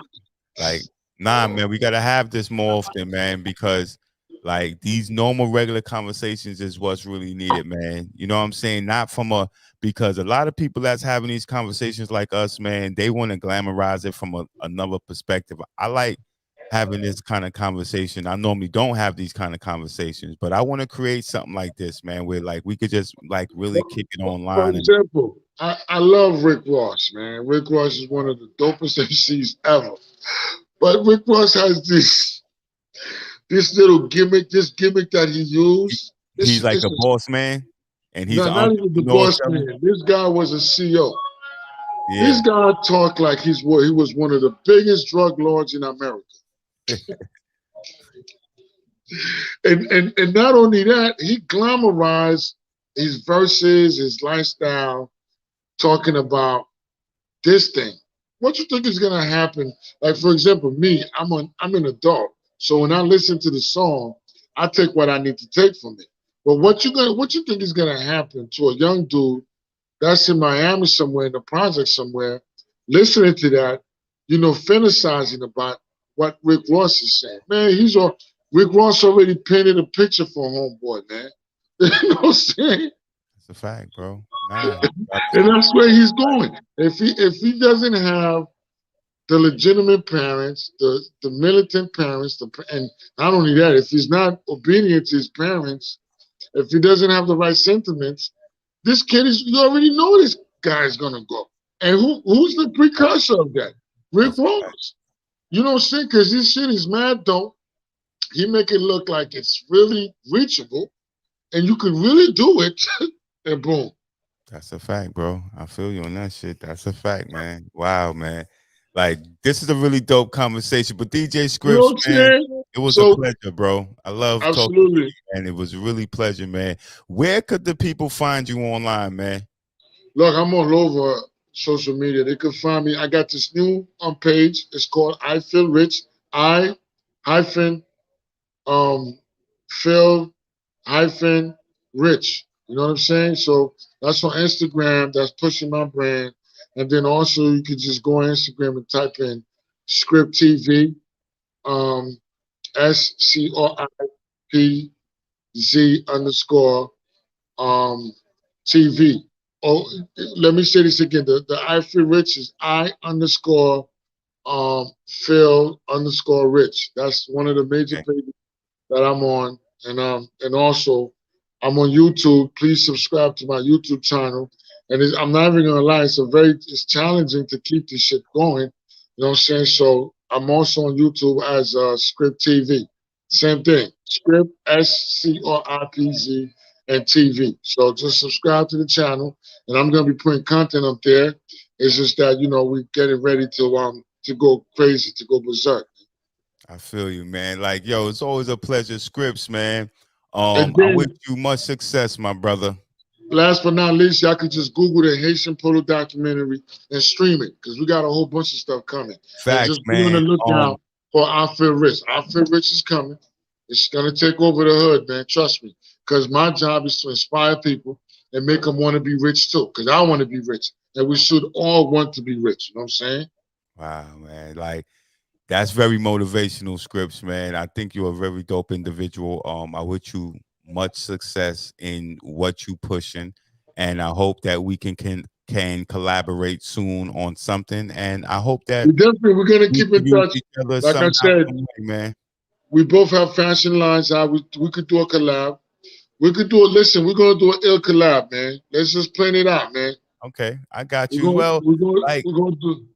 Like, nah, man, we gotta have this more often, man, because like these normal regular conversations is what's really needed, man. You know what I'm saying? Not from a because a lot of people that's having these conversations like us, man, they want to glamorize it from another perspective. I like having this kind of conversation. I normally don't have these kind of conversations, but I want to create something like this, man, where like we could just like really kick it For online and example, I love Rick Ross, man. Rick Ross is one of the dopest MCs ever. But Rick Ross has this little gimmick, this gimmick that he used. he's like It's a boss man and he's an not even the entrepreneur. boss man. This guy was a CEO. This Yeah. guy talked like he was one of the biggest drug lords in America. And not only that, he glamorized his verses, his lifestyle, talking about this thing. What you think is gonna happen? Like for example, me, I'm an adult. So when I listen to the song, I take what I need to take from it. But what you think is gonna happen to a young dude that's in Miami somewhere in the project somewhere, listening to that, fantasizing about what Rick Ross is saying. Man, Rick Ross already painted a picture for Homeboy, man. You know what I'm saying? That's a fact, bro. Nah, And that's where he's going. If he doesn't have the legitimate parents, the militant parents, and not only that, if he's not obedient to his parents, if he doesn't have the right sentiments, this kid is you already know this guy's gonna go. And who's the precursor of that? Rick that's a fact. Ross. You know what I'm saying? Because this shit is mad dope. He make it look like it's really reachable, and you can really do it, and boom. That's a fact, bro. I feel you on that shit. That's a fact, man. Wow, man. Like this is a really dope conversation. But DJ You know Scripps, what I'm man, saying? it was a So pleasure, bro. I love talking to absolutely. you, and it was really pleasure, man. Where could the people find you online, man? Look, I'm all over social media. They can find me. I got this new page. It's called I Feel Rich. I hyphen Phil hyphen Rich. You know what I'm saying? So that's on Instagram. That's pushing my brand. And then also you could just go on Instagram and type in Script TV, um, SCRIPT underscore TV. Oh, let me say this again. The I Feel Rich is I underscore Phil underscore Rich. That's one of the major Okay. pages that I'm on, and also I'm on YouTube. Please subscribe to my YouTube channel. And I'm not even gonna lie, it's challenging to keep this shit going. You know what I'm saying? So I'm also on YouTube as Script TV. Same thing, Script Scripz and TV. So just subscribe to the channel, and I'm gonna be putting content up there. It's just that we're getting ready to go crazy, to go berserk. I feel you, man. Like, yo, it's always a pleasure, Scripz, man. And I wish then you much success, my brother. last but not least, y'all could just Google the Haitian Polo documentary and stream it because we got a whole bunch of stuff coming. And Facts, just be on the man. lookout for I Feel Rich. I Feel Rich is coming. It's gonna take over the hood, man. Trust me. Because my job is to inspire people and make them want to be rich too. Because I want to be rich, and we should all want to be rich. You know what I'm saying? Wow, man. Like, that's very motivational, Scripz, man. I think you're a very dope individual. I wish you much success in what you pushing, and I hope that we can collaborate soon on something. And I hope that We're gonna we keep can in use touch. each other Like I somehow, said, some way, man. we both have fashion lines. We could do a collab. We could do a listen. We're gonna do an ill collab, man. Let's just plan it out, man. Okay, I got We're you. gonna Well, we're gonna like, we're gonna do.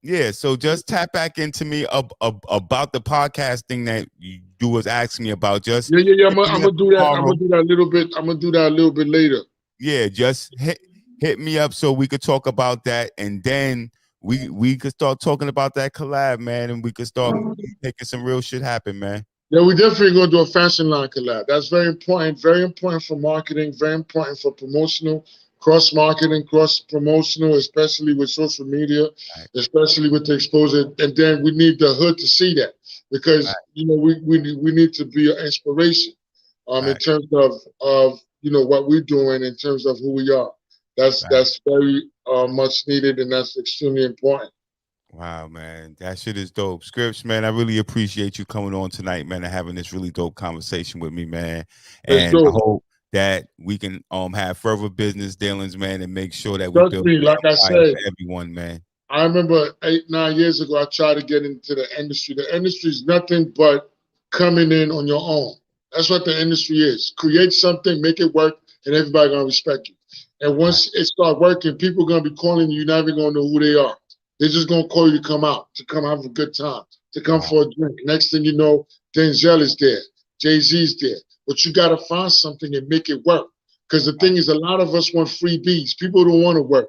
yeah. So just tap back into me about the podcasting that you was asking me about. Just Yeah, yeah, yeah. hit I'm me up gonna do that. I'm tomorrow. gonna do that a little bit. I'm gonna do that a little bit later. Yeah, just hit me up so we could talk about that, and then we could start talking about that collab, man, and we could start making some real shit happen, man. Yeah, we definitely gonna do a fashion line collab. That's very important. Very important for marketing. Very important for promotional, cross marketing, cross promotional, especially with social media, Right, especially with the exposure. And then we need the hood to see that right, because we need to be an inspiration. In right, terms of what we're doing in terms of who we are. right. That's very much needed, and that's extremely important. Wow, man, that shit is dope. Scripts, man, I really appreciate you coming on tonight, man, and having this really dope conversation with me, man. Let's And I do it. hope that we can have further business dealings, man, and make sure that we Trust build me, an like I empire said, for everyone, man. I remember 8, 9 years ago, I tried to get into the industry. The industry is nothing but coming in on your own. That's what the industry is. Create something, make it work, and everybody gonna respect you. And Right, once it start working, people gonna be calling you. You're not even gonna know who they are. They're just gonna call you to come out, to come have a good time, to come right, for a drink. Next thing you know, Denzel is there, Jay-Z's there. But you gotta find something and make it work. Because the thing is, a lot of us want freebies. People don't want to work.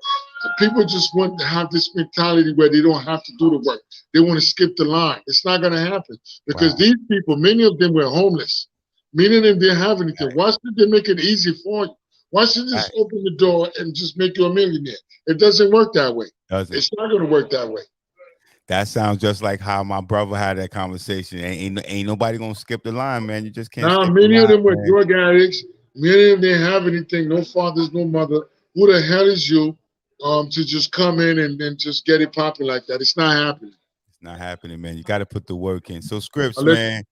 People just want to have this mentality where they don't have to do the work. They want to skip the line. It's not going to happen because wow, these people, many of them were homeless. Many of them didn't have anything. Why should they make it easy for you? Why should they just right. open the door and just make you a millionaire? It doesn't work that way. Doesn't. It's not going to work that way. That sounds just like how my brother had that conversation. Ain't nobody gonna skip the line, man. You just can't Now, skip the many of line, them were man. drug addicts. Many of them didn't have anything, no fathers, no mother. Who the hell is you to just come in and then just get it popping like that? It's not happening. It's not happening, man. You got to put the work in. So Scripts, Unless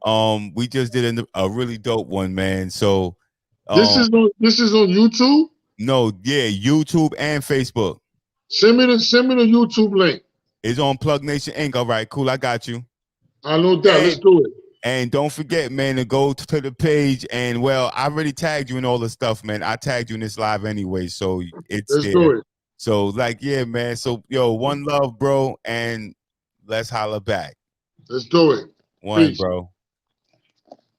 man. We just did a really dope one, man. So, this um, is on YouTube. no, yeah, YouTube and Facebook Send me the YouTube link. is on Plug Nation Inc. All right, cool. I got you. I know that. And Let's do it. and don't forget, man, to go to the page. And well, I already tagged you in all the stuff, man. I tagged you in this live anyway, so it's Let's there. do it. So, like, yeah, man. So, yo, one love, bro, and let's holla back. Let's do it. One, Peace. bro.